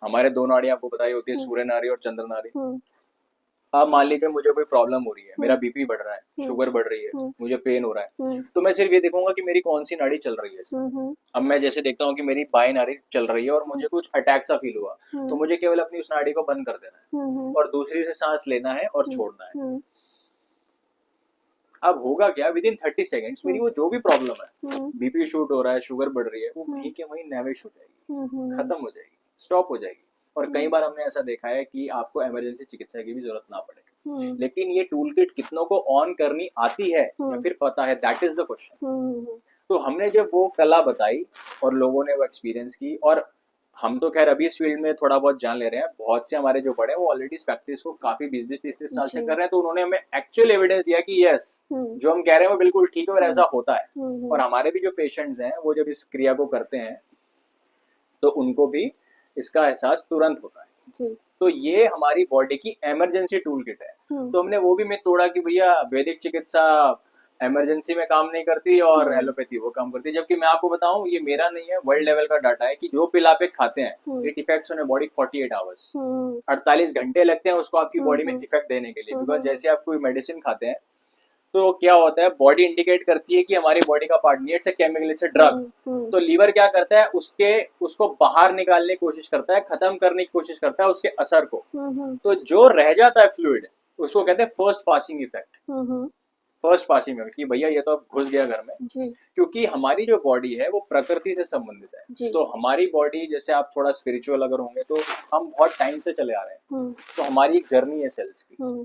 हमारे दो नाड़ी आपको बताई होती है, हम्म सूर्य नाड़ी और चंद्र नाड़ी। हम्म अब मान लीजिए मुझे कोई प्रॉब्लम हो रही है, मेरा हम्म बीपी बढ़ रहा है, हम्म शुगर बढ़ रही है, हम्म मुझे पेन हो रहा है, हम्म तो मैं सिर्फ ये देखूंगा कि मेरी कौन सी नाड़ी चल रही है इस समय। हम्म अब मैं जैसे देखता हूँ कि मेरी बाएं नाड़ी चल रही है और मुझे कुछ अटैक सा फील हुआ, तो मुझे केवल अपनी उस नाड़ी को बंद कर देना है और दूसरी से सांस लेना है और छोड़ना है। हम्म अब होगा क्या, विद इन 30 सेकेंड्स मेरी वो जो भी प्रॉब्लम है, हम्म बीपी शूट हो रहा है, शुगर बढ़ रही है, वो वहीं के वहीं नैविश हो जाएगी, खत्म हो जाएगी, स्टॉप हो जाएगी। और कई बार हमने ऐसा देखा है कि आपको इमरजेंसी चिकित्सा की भी जरूरत ना पड़े। लेकिन ये टूल किट कितनों को ऑन करनी आती है या फिर पता है, दैट इज द क्वेश्चन। तो हमने जब वो कला बताई और लोगों ने वो एक्सपीरियंस की, और हम तो खैर अभी इस फील्ड में थोड़ा बहुत जान ले रहे हैं, बहुत से हमारे जो बड़े हैं वो ऑलरेडी इस प्रैक्टिस को काफी 20-20 30-30 साल से जी। कर रहे हैं, तो उन्होंने हमें एक्चुअल एविडेंस दिया कि यस, हम्म जो हम कह रहे हैं वो बिल्कुल ठीक है और ऐसा होता है। हम्म और हमारे भी जो पेशेंट्स हैं वो जब इस क्रिया को करते हैं तो उनको भी इसका एहसास तुरंत होता है। जी। तो ये हमारी बॉडी की इमरजेंसी टूल किट है। तो हमने वो भी मिथ तोड़ा कि भैया वैदिक चिकित्सा इमरजेंसी में काम नहीं करती और एलोपैथी वो काम करती है, जबकि मैं आपको बताऊं ये मेरा नहीं है, वर्ल्ड लेवल का डाटा है कि जो पिल आप एक खाते हैं, it effects on body 48 hours, 48 घंटे लगते हैं उसको आपकी बॉडी में इफेक्ट देने के लिए। बिकॉज जैसे आप कोई मेडिसिन खाते हैं तो क्या होता है, बॉडी इंडिकेट करती है कि हमारी बॉडी का पार्ट नहीं है, it's a chemical, it's a drug. तो लीवर क्या करता है, उसको बाहर निकालने की कोशिश करता है, खत्म करने की कोशिश करता है उसके असर को। तो जो रह जाता है फ्लूइड, उसको कहते हैं first passing effect. First passing में कि भैया ये तो अब घुस गया घर में। जी। क्योंकि हमारी जो बॉडी है वो प्रकृति से संबंधित है। जी। तो हमारी बॉडी, जैसे आप थोड़ा स्पिरिचुअल अगर होंगे तो हम बहुत टाइम से चले आ रहे हैं, तो हमारी एक जर्नी है सेल्स की।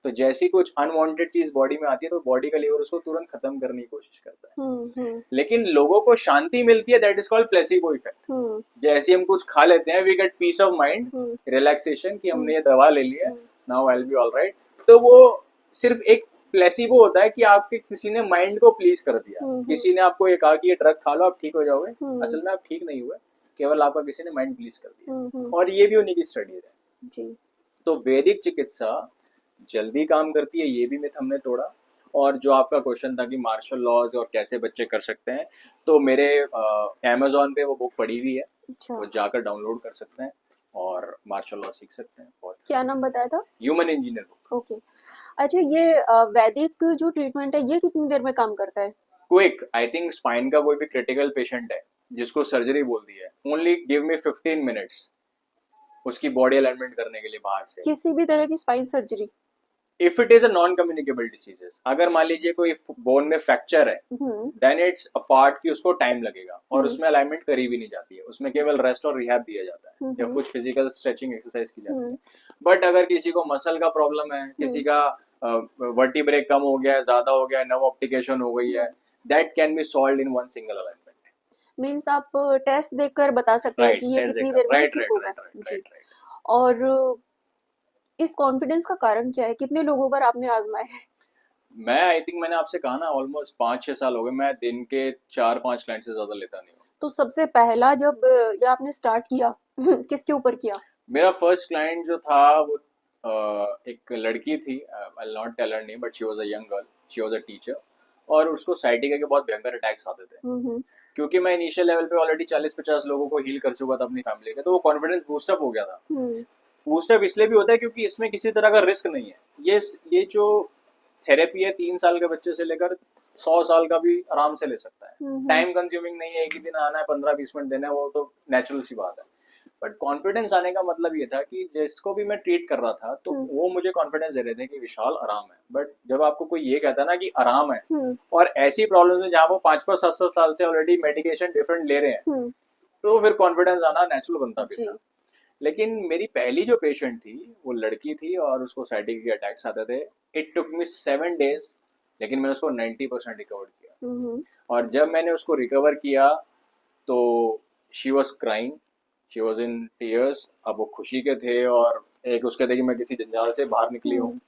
तो जैसी कुछ अनवांटेड चीज बॉडी में आती है तो बॉडी का लीवर उसको तुरंत खत्म करने की कोशिश करता है। लेकिन लोगों को शांति मिलती है, that is called placebo effect. जैसे हम कुछ खा लेते हैं, we get peace of mind, relaxation, कि हमने ये दवा ले ली है, now I will be alright. तो वो सिर्फ एक प्लेसिबो होता है कि आपके किसी ने माइंड को प्लीज कर दिया, किसी ने आपको ये कहा कि ये ड्रग खा लो आप ठीक हो जाओगे, असल में आप ठीक नहीं हुए, केवल आपका किसी ने माइंड प्लीज कर दिया। और ये भी उन्हीं की स्टडी है जी। तो वैदिक चिकित्सा जल्दी काम करती है, ये भी मिथ हमने तोड़ा। और जो आपका क्वेश्चन था कि मार्शल लॉज और कैसे बच्चे कर सकते हैं, तो मेरे अमेजोन पे वो बुक पड़ी हुई है, वो जाकर डाउनलोड कर सकते हैं और मार्शल लॉ सीख सकते हैं। बहुत क्या नाम बताया था? Human engineer book. ओके। अच्छा, ये वैदिक जो ट्रीटमेंट है ये कितनी देर में काम करता है? क्विक, आई थिंक स्पाइन का कोई भी क्रिटिकल पेशेंट है जिसको सर्जरी बोल दी है, ओनली गिव मी 15 मिनट्स उसकी बॉडी अलाइनमेंट करने के लिए बाहर से। किसी भी तरह की spine surgery? If it is a non communicable diseases, अगर मान लीजिए कोई बोन में फ्रैक्चर है, देन इट्स अ पार्ट कि उसको टाइम लगेगा और उसमें अलाइनमेंट करी भी नहीं जाती है, उसमें केवल रेस्ट और रिहैब दिया जाता है या कुछ फिजिकल स्ट्रेचिंग एक्सरसाइज की जाती है। बट अगर किसी को मसल का प्रॉब्लम है, किसी का वर्टिब्रे कम हो गया है, ज्यादा हो गया है, नर्व ऑप्टिकेशन हो गई है, that can be solved in one single alignment. Means आप टेस्ट देखकर बता सकते हैं राइट, कि ये टेस्ट कितनी देखकर, देर में राइट ठीक राइट होगा। राइट राइट जी। Right right. और इस कॉन्फिडेंस का कारण क्या है? कितने लोगों पर आपने आजमाया है? मैं आई थिंक मैंने आपसे कहा ना, ऑलमोस्ट 5-6 साल हो गए, मैं दिन के 4-5 क्लाइंट से ज्यादा लेता नहीं हूँ। तो सबसे पहला जब ये आपने स्टार्ट किया किसके ऊपर किया? मेरा फर्स्ट क्लाइंट जो था वो एक लड़की थी, I will not tell her name, but she was a young girl, she was a teacher, और उसको साइटिका के बहुत भयंकर अटैक्स आते थे। क्योंकि मैं इनिशियल लेवल पे ऑलरेडी 40-50 लोगों को हील कर चुका था अपनी फैमिली के, तो वो कॉन्फिडेंस बूस्टअप हो गया था। बूस्टअप इसलिए भी होता है क्योंकि इसमें किसी तरह का रिस्क नहीं है। ये जो थेरेपी है 3 साल के बच्चे से लेकर 100 साल का भी आराम से ले सकता है। टाइम कंज्यूमिंग नहीं है, एक ही दिन आना है, 15-20 मिनट देना है, वो तो नेचुरल सी बात है। बट कॉन्फिडेंस आने का मतलब ये था कि जिसको भी मैं ट्रीट कर रहा था तो वो मुझे कॉन्फिडेंस दे रहे थे कि विशाल आराम है। बट जब आपको कोई ये कहता है ना कि आराम है, और ऐसी प्रॉब्लम है जहाँ वो 5-5, 7-7 साल से ऑलरेडी मेडिकेशन डिफरेंट ले रहे हैं, तो फिर कॉन्फिडेंस आना नेचुरल बनता भी था। लेकिन मेरी पहली जो पेशेंट थी वो लड़की थी और उसको साइटिका के अटैक्स आते थे। इट टुक मी 7 days, लेकिन मैंने उसको 90% रिकवर किया। और जब मैंने उसको रिकवर किया तो she was crying, she was in tears. अब वो खुशी के थे और एक उसके थे कि मैं किसी जंजाल से बाहर निकली हूँ।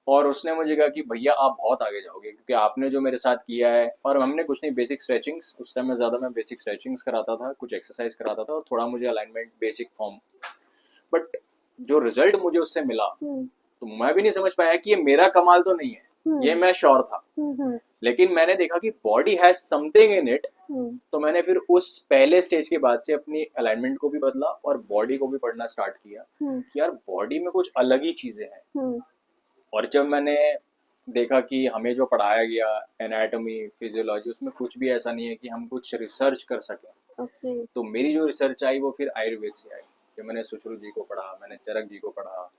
और उसने मुझे कहा कि भैया आप बहुत आगे जाओगे क्योंकि आपने जो मेरे साथ किया है। और हमने कुछ नहीं, बेसिक स्ट्रेचिंग्स, उस टाइम में ज़्यादा मैं बेसिक स्ट्रेचिंग्स कराता था, कुछ एक्सरसाइज कराता था और थोड़ा मुझे अलाइनमेंट बेसिक फॉर्म। बट जो रिजल्ट मुझे उससे मिला तो मैं भी नहीं समझ पाया कि ये मेरा कमाल तो नहीं है, ये मैं श्योर था। लेकिन मैंने देखा कि body has something in it. तो मैंने फिर उस पहले स्टेज के बाद से अपनी अलाइनमेंट को भी बदला और बॉडी को भी पढ़ना स्टार्ट किया कि यार बॉडी में कुछ अलग ही चीजें हैं। और जब मैंने देखा कि हमें जो पढ़ाया गया एनाटॉमी फिजियोलॉजी, उसमें कुछ भी ऐसा नहीं है कि हम कुछ रिसर्च कर सकें। तो मेरी जो रिसर्च आई वो फिर आयुर्वेद से आई कि मैंने सुश्रुत जी को पढ़ा, मैंने चरक जी को पढ़ा,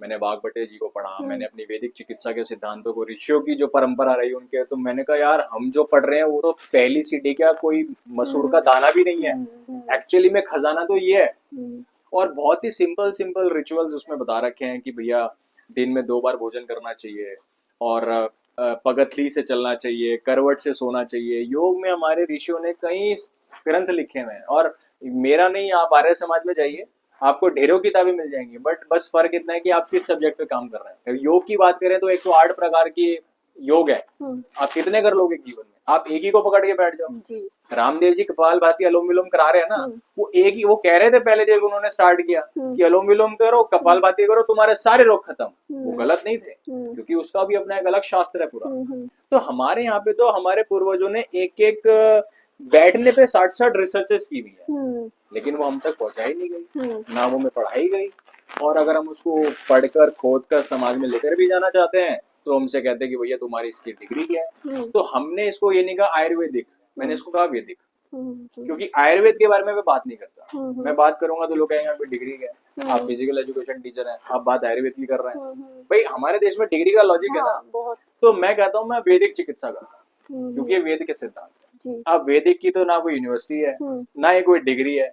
मैंने बागभट्टे जी को पढ़ा, मैंने अपनी वैदिक चिकित्सा के सिद्धांतों को, ऋषियों की जो परंपरा रही उनके, तो मैंने कहा यार हम जो पढ़ रहे हैं वो तो पहली सीढ़ी क्या कोई मसूर का दाना भी नहीं है। एक्चुअली में खजाना तो ये है। और बहुत ही सिंपल सिंपल रिचुअल्स उसमें बता रखे हैं कि भैया दिन में 2 बार भोजन करना चाहिए और पगथली से चलना चाहिए, करवट से सोना चाहिए। योग में हमारे ऋषियों ने कई ग्रंथ लिखे हुए हैं और मेरा नहीं, आप आर्य समाज में जाइए आपको ढेरों किताबें मिल जाएंगी। बट बस फर्क इतना है कि आप किस सब्जेक्ट पे काम कर रहे हैं। योग की बात करें तो 108 प्रकार की योग है, आप कितने कर लोगे जीवन में? आप एक ही को पकड़ के बैठ जाओ जी। रामदेव जी कपालभाति अनुलोम विलोम करा रहे हैं ना, वो एक ही, वो कह रहे थे पहले जब उन्होंने स्टार्ट किया कि अनुलोम विलोम करो, कपालभाति करो, तुम्हारे सारे रोग खत्म। वो गलत नहीं थे क्योंकि उसका भी अपना एक अलग शास्त्र है पूरा। तो हमारे यहाँ पे तो हमारे पूर्वजों ने एक एक बैठने पे 60-60 रिसर्चेस की हुई है, लेकिन वो हम तक पहुंचा ही नहीं गई, ना वो में पढ़ाई गई। और अगर हम उसको पढ़कर खोद कर समाज में लेकर भी जाना चाहते हैं तो हमसे कहते हैं कि भैया तुम्हारी इसकी डिग्री क्या है। तो हमने इसको ये नहीं कहा आयुर्वेदिक, मैंने इसको कहा वैदिक, क्योंकि आयुर्वेद के बारे में मैं बात नहीं करता। मैं बात करूंगा तो लोग कहेंगे आपकी डिग्री क्या है, आप फिजिकल एजुकेशन टीचर हैं, आप बात आयुर्वेद की कर रहे हैं। भाई हमारे देश में डिग्री का लॉजिक है ना, तो मैं कहता हूँ मैं वैदिक चिकित्सा करता हूँ क्योंकि ये वेद के सिद्धांत है। अब वैदिक की तो ना कोई यूनिवर्सिटी है ना ही कोई डिग्री है,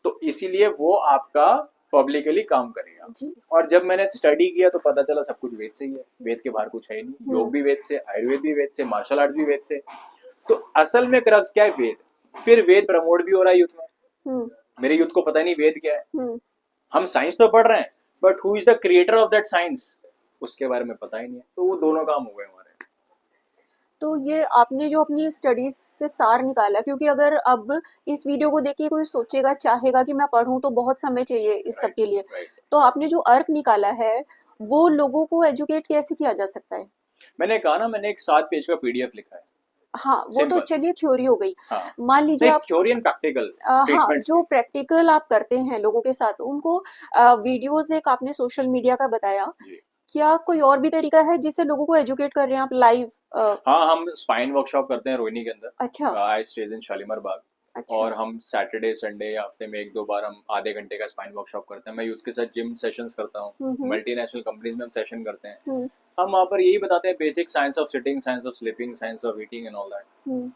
तो इसीलिए वो आपका पब्लिकली काम करेगा। और जब मैंने स्टडी किया तो पता चला सब कुछ वेद से ही है, वेद के बाहर कुछ है ही नहीं। योग भी वेद से, आयुर्वेद भी वेद से, मार्शल आर्ट भी वेद से। तो असल में क्रक्स क्या है? वेद। फिर वेद प्रमोट भी हो रहा है यूथ में। मेरे यूथ को पता नहीं वेद क्या है। हम साइंस तो पढ़ रहे हैं but who is the creator of that science, उसके बारे में पता ही नहीं है। तो वो दोनों काम हो गए हमारे। तो ये आपने जो अपनी स्टडीज से सार निकाला, क्योंकि अगर अब इस वीडियो को देखिए कोई सोचेगा चाहेगा कि मैं पढ़ूं तो बहुत समय चाहिए इस सब के लिए, तो आपने जो अर्क निकाला है वो लोगों को एजुकेट कैसे किया जा सकता है? मैंने कहा ना, मैंने एक 7 पेज का पीडीएफ लिखा है। हाँ, वो तो चलिए थ्योरी हो गई। हाँ, मान लीजिए आप थ्योरी एंड प्रैक्टिकल। हाँ, जो प्रैक्टिकल आप करते हैं लोगों के साथ, उनको वीडियोस एक आपने सोशल मीडिया का बताया, क्या कोई और भी तरीका है जिससे लोगों को एजुकेट कर रहे हैं आप लाइव? हाँ, हम स्पाइन वर्कशॉप करते हैं रोहिणी के अंदर। अच्छा। आई स्टेज इन शालीमार बाग। अच्छा। और हम सैटरडे संडे या हफ्ते में 1-2 बार हम आधे घंटे का स्पाइन वर्कशॉप करते हैं। मैं यूथ के साथ जिम सेशंस करता हूँ, मल्टीनेशनल कंपनीज में हम सेशन करते हैं। हम वहाँ पर यही बताते हैं basic science of sitting, science of sleeping, science of eating and all that,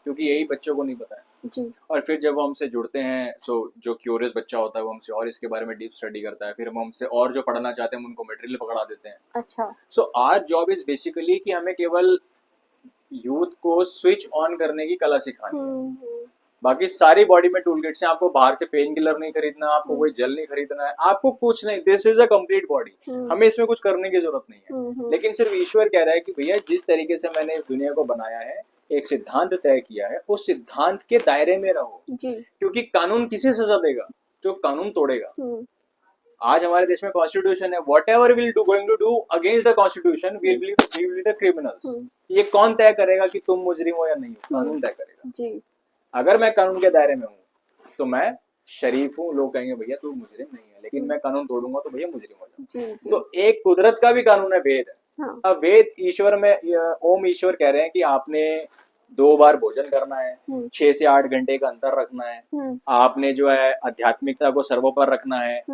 क्योंकि यही बच्चों को नहीं पता है। जी। और फिर जब वो हमसे जुड़ते हैं, सो जो क्यूरियस बच्चा होता है वो हमसे और इसके बारे में डीप स्टडी करता है, फिर हम हमसे और जो पढ़ना चाहते हैं हम उनको मटेरियल पकड़ा देते हैं। अच्छा। So our job is basically कि हमें केवल यूथ को स्विच ऑन करने की कला सिखानी है। बाकी सारी बॉडी में टूल किट्स हैं, आपको बाहर से पेन किलर नहीं खरीदना, आपको कोई जेल नहीं खरीदना है, आपको कुछ नहीं, this is a complete body, हमें इसमें कुछ करने की जरूरत नहीं है। लेकिन सिर्फ ईश्वर कह रहा है कि भैया जिस तरीके से मैंने इस दुनिया को बनाया है, एक सिद्धांत तय किया है, उस सिद्धांत के दायरे में रहो जी। क्योंकि कानून किसे सजा देगा? जो कानून तोड़ेगा। आज हमारे देश में कॉन्स्टिट्यूशन है, whatever will do going to do against the constitution we will be the criminals. ये कौन तय करेगा कि तुम मुजरिम हो या नहीं हो? कानून तय करेगा जी। अगर मैं कानून के दायरे में हूँ तो मैं शरीफ हूँ, लोग कहेंगे भैया तू मुजरिम नहीं है, लेकिन मैं कानून तोड़ूंगा तो भैया मुजरिम हो जाऊंगा। तो एक कुदरत का भी कानून है, वेद है। हाँ। अब वेद ईश्वर में ओम ईश्वर कह रहे हैं कि आपने 2 बार भोजन करना है, 6 से 8 घंटे का अंतर रखना है, आपने जो है आध्यात्मिकता को सर्वोपर रखना है,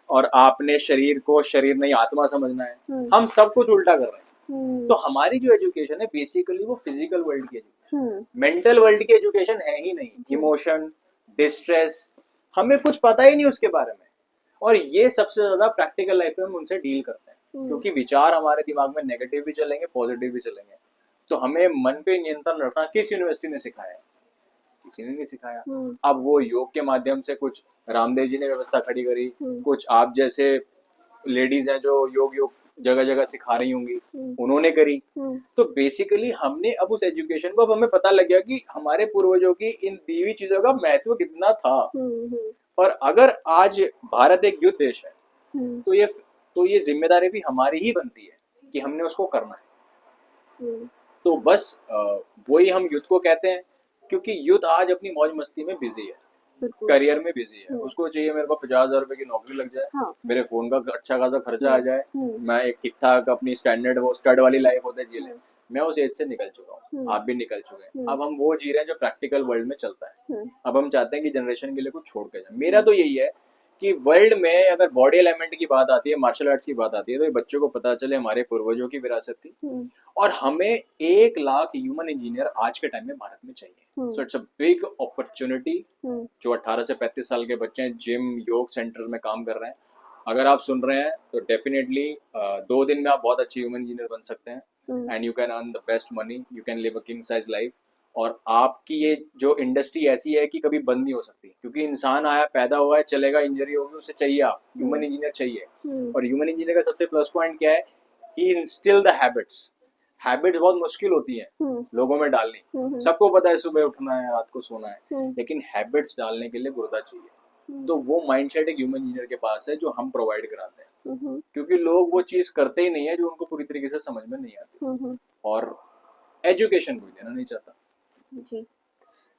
और आपने शरीर को शरीर नहीं आत्मा समझना है। हम सब कुछ उल्टा कर रहे हैं। तो हमारी जो एजुकेशन है बेसिकली वो फिजिकल वर्ल्ड की एजुकेशन, मेंटल वर्ल्ड की एजुकेशन है ही नहीं। इमोशन, डिस्ट्रेस, हमें कुछ पता ही नहीं उसके बारे में, और ये सबसे ज्यादा प्रैक्टिकल लाइफ में हम उनसे डील करते हैं, क्योंकि विचार हमारे दिमाग में नेगेटिव भी चलेंगे, पॉजिटिव भी चलेंगे। तो हमें मन पे नियंत्रण रखना किस यूनिवर्सिटी ने सिखाया है? किसी ने नहीं सिखाया। अब वो योग के माध्यम से कुछ रामदेव जी ने व्यवस्था खड़ी करी, कुछ आप जैसे लेडीज हैं जो योग जगह जगह सिखा रही होंगी, उन्होंने करी। तो बेसिकली हमने अब उस एजुकेशन को, अब हमें पता लग गया कि हमारे पूर्वजों की इन दी हुई चीजों का महत्व कितना था। और अगर आज भारत एक युद्ध देश है तो ये जिम्मेदारी भी हमारी ही बनती है कि हमने उसको करना है। तो बस वही हम युद्ध को कहते हैं, क्योंकि युद्ध आज अपनी मौज मस्ती में बिजी है, करियर में बिजी है। उसको चाहिए मेरे को 50,000 रुपए की नौकरी लग जाए, हाँ। मेरे फोन का अच्छा खासा खर्चा आ जाए, मैं एक ठीक ठाक अपनी स्टैंडर्ड वो स्टड वाली लाइफ होते जी ले। मैं उस एज से निकल चुका हूँ, आप भी निकल चुके हैं। अब हम वो जी रहे हैं जो प्रैक्टिकल वर्ल्ड में चलता है। अब हम चाहते हैं कि जनरेशन के लिए कुछ छोड़ के जाए। मेरा तो यही है कि वर्ल्ड में अगर बॉडी एलिमेंट की बात आती है, मार्शल आर्ट्स की बात आती है, तो ये बच्चों को पता चले हमारे पूर्वजों की विरासत थी, और हमें 1 लाख ह्यूमन इंजीनियर आज के टाइम में भारत में चाहिए। So it's a big opportunity. जो 18 से 35 साल के बच्चे हैं जिम योग सेंटर्स में काम कर रहे हैं, अगर आप सुन रहे हैं तो डेफिनेटली 2 दिन में आप बहुत अच्छे ह्यूमन इंजीनियर बन सकते हैं, and you can earn the best money, you can live a king size life. और आपकी ये जो इंडस्ट्री ऐसी है कि कभी बंद नहीं हो सकती, क्योंकि इंसान आया, पैदा हुआ है, चलेगा, इंजरी होगी, उसे चाहिए आप ह्यूमन इंजीनियर चाहिए। और ह्यूमन इंजीनियर का सबसे प्लस पॉइंट क्या है? ही इंस्टिल द हैबिट्स। हैबिट्स बहुत मुश्किल होती हैं लोगों में डालनी। सबको पता है सुबह उठना है, रात को सोना है, लेकिन हैबिट्स डालने के लिए गुर्दा चाहिए। तो वो माइंडसेट एक ह्यूमन इंजीनियर के पास है जो हम प्रोवाइड कराते हैं, क्योंकि लोग वो चीज करते ही नहीं है जो उनको पूरी तरीके से समझ में नहीं आती, और एजुकेशन कोई देना नहीं चाहता। जी।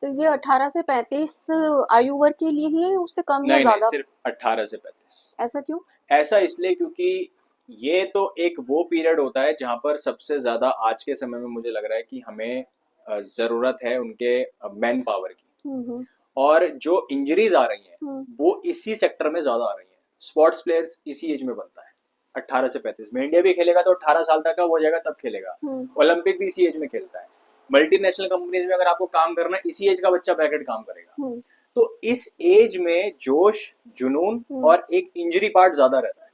तो ये 18 से 35 आयु वर्ग के लिए ही है, उससे कम या नहीं, ज्यादा? सिर्फ 18 से 35। ऐसा क्यों? ऐसा इसलिए क्योंकि ये तो एक वो पीरियड होता है जहां पर सबसे ज्यादा आज के समय में मुझे लग रहा है कि हमें जरूरत है उनके मैन पावर की, और जो इंजरीज आ रही हैं वो इसी सेक्टर में ज्यादा आ रही हैं। स्पोर्ट्स प्लेयर्स इसी एज में बनता है, 18 से 35 में। इंडिया भी खेलेगा तो 18 साल तक का हो जाएगा, तब खेलेगा। ओलंपिक भी इसी एज में खेलता है। मल्टीनेशनल कंपनीज में अगर आपको काम करना है, इसी एज का बच्चा ब्रैकेट काम करेगा। तो इस एज में जोश, जुनून और एक इंजरी पार्ट ज्यादा रहता है।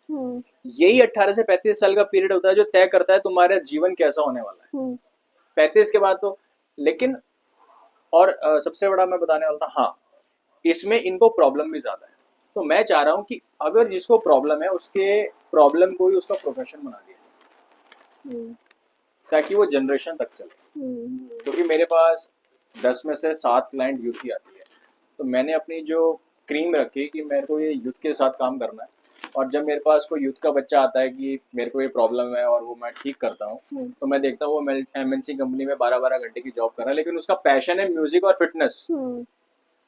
यही 18 से 35 साल का पीरियड होता है जो तय करता है तुम्हारा जीवन कैसा होने वाला है। 35 के बाद तो, लेकिन और सबसे बड़ा मैं बताने वाला था, हाँ, इसमें इनको प्रॉब्लम भी ज्यादा है। तो मैं चाह रहा हूँ कि अगर जिसको प्रॉब्लम है उसके प्रॉब्लम को ही उसका प्रोफेशन बना दिया, ताकि वो जनरेशन तक चले। क्योंकि मेरे पास 10 में से 7 क्लाइंट यूथ की आती है, तो मैंने अपनी जो क्रीम रखी कि मेरे को ये यूथ के साथ काम करना है, और जब मेरे पास कोई यूथ का बच्चा आता है कि मेरे को ये प्रॉब्लम है और वो मैं ठीक करता हूँ, तो मैं देखता हूँ वो MNC कंपनी में 12-12 घंटे की जॉब कर रहा है, लेकिन उसका पैशन है म्यूजिक और फिटनेस।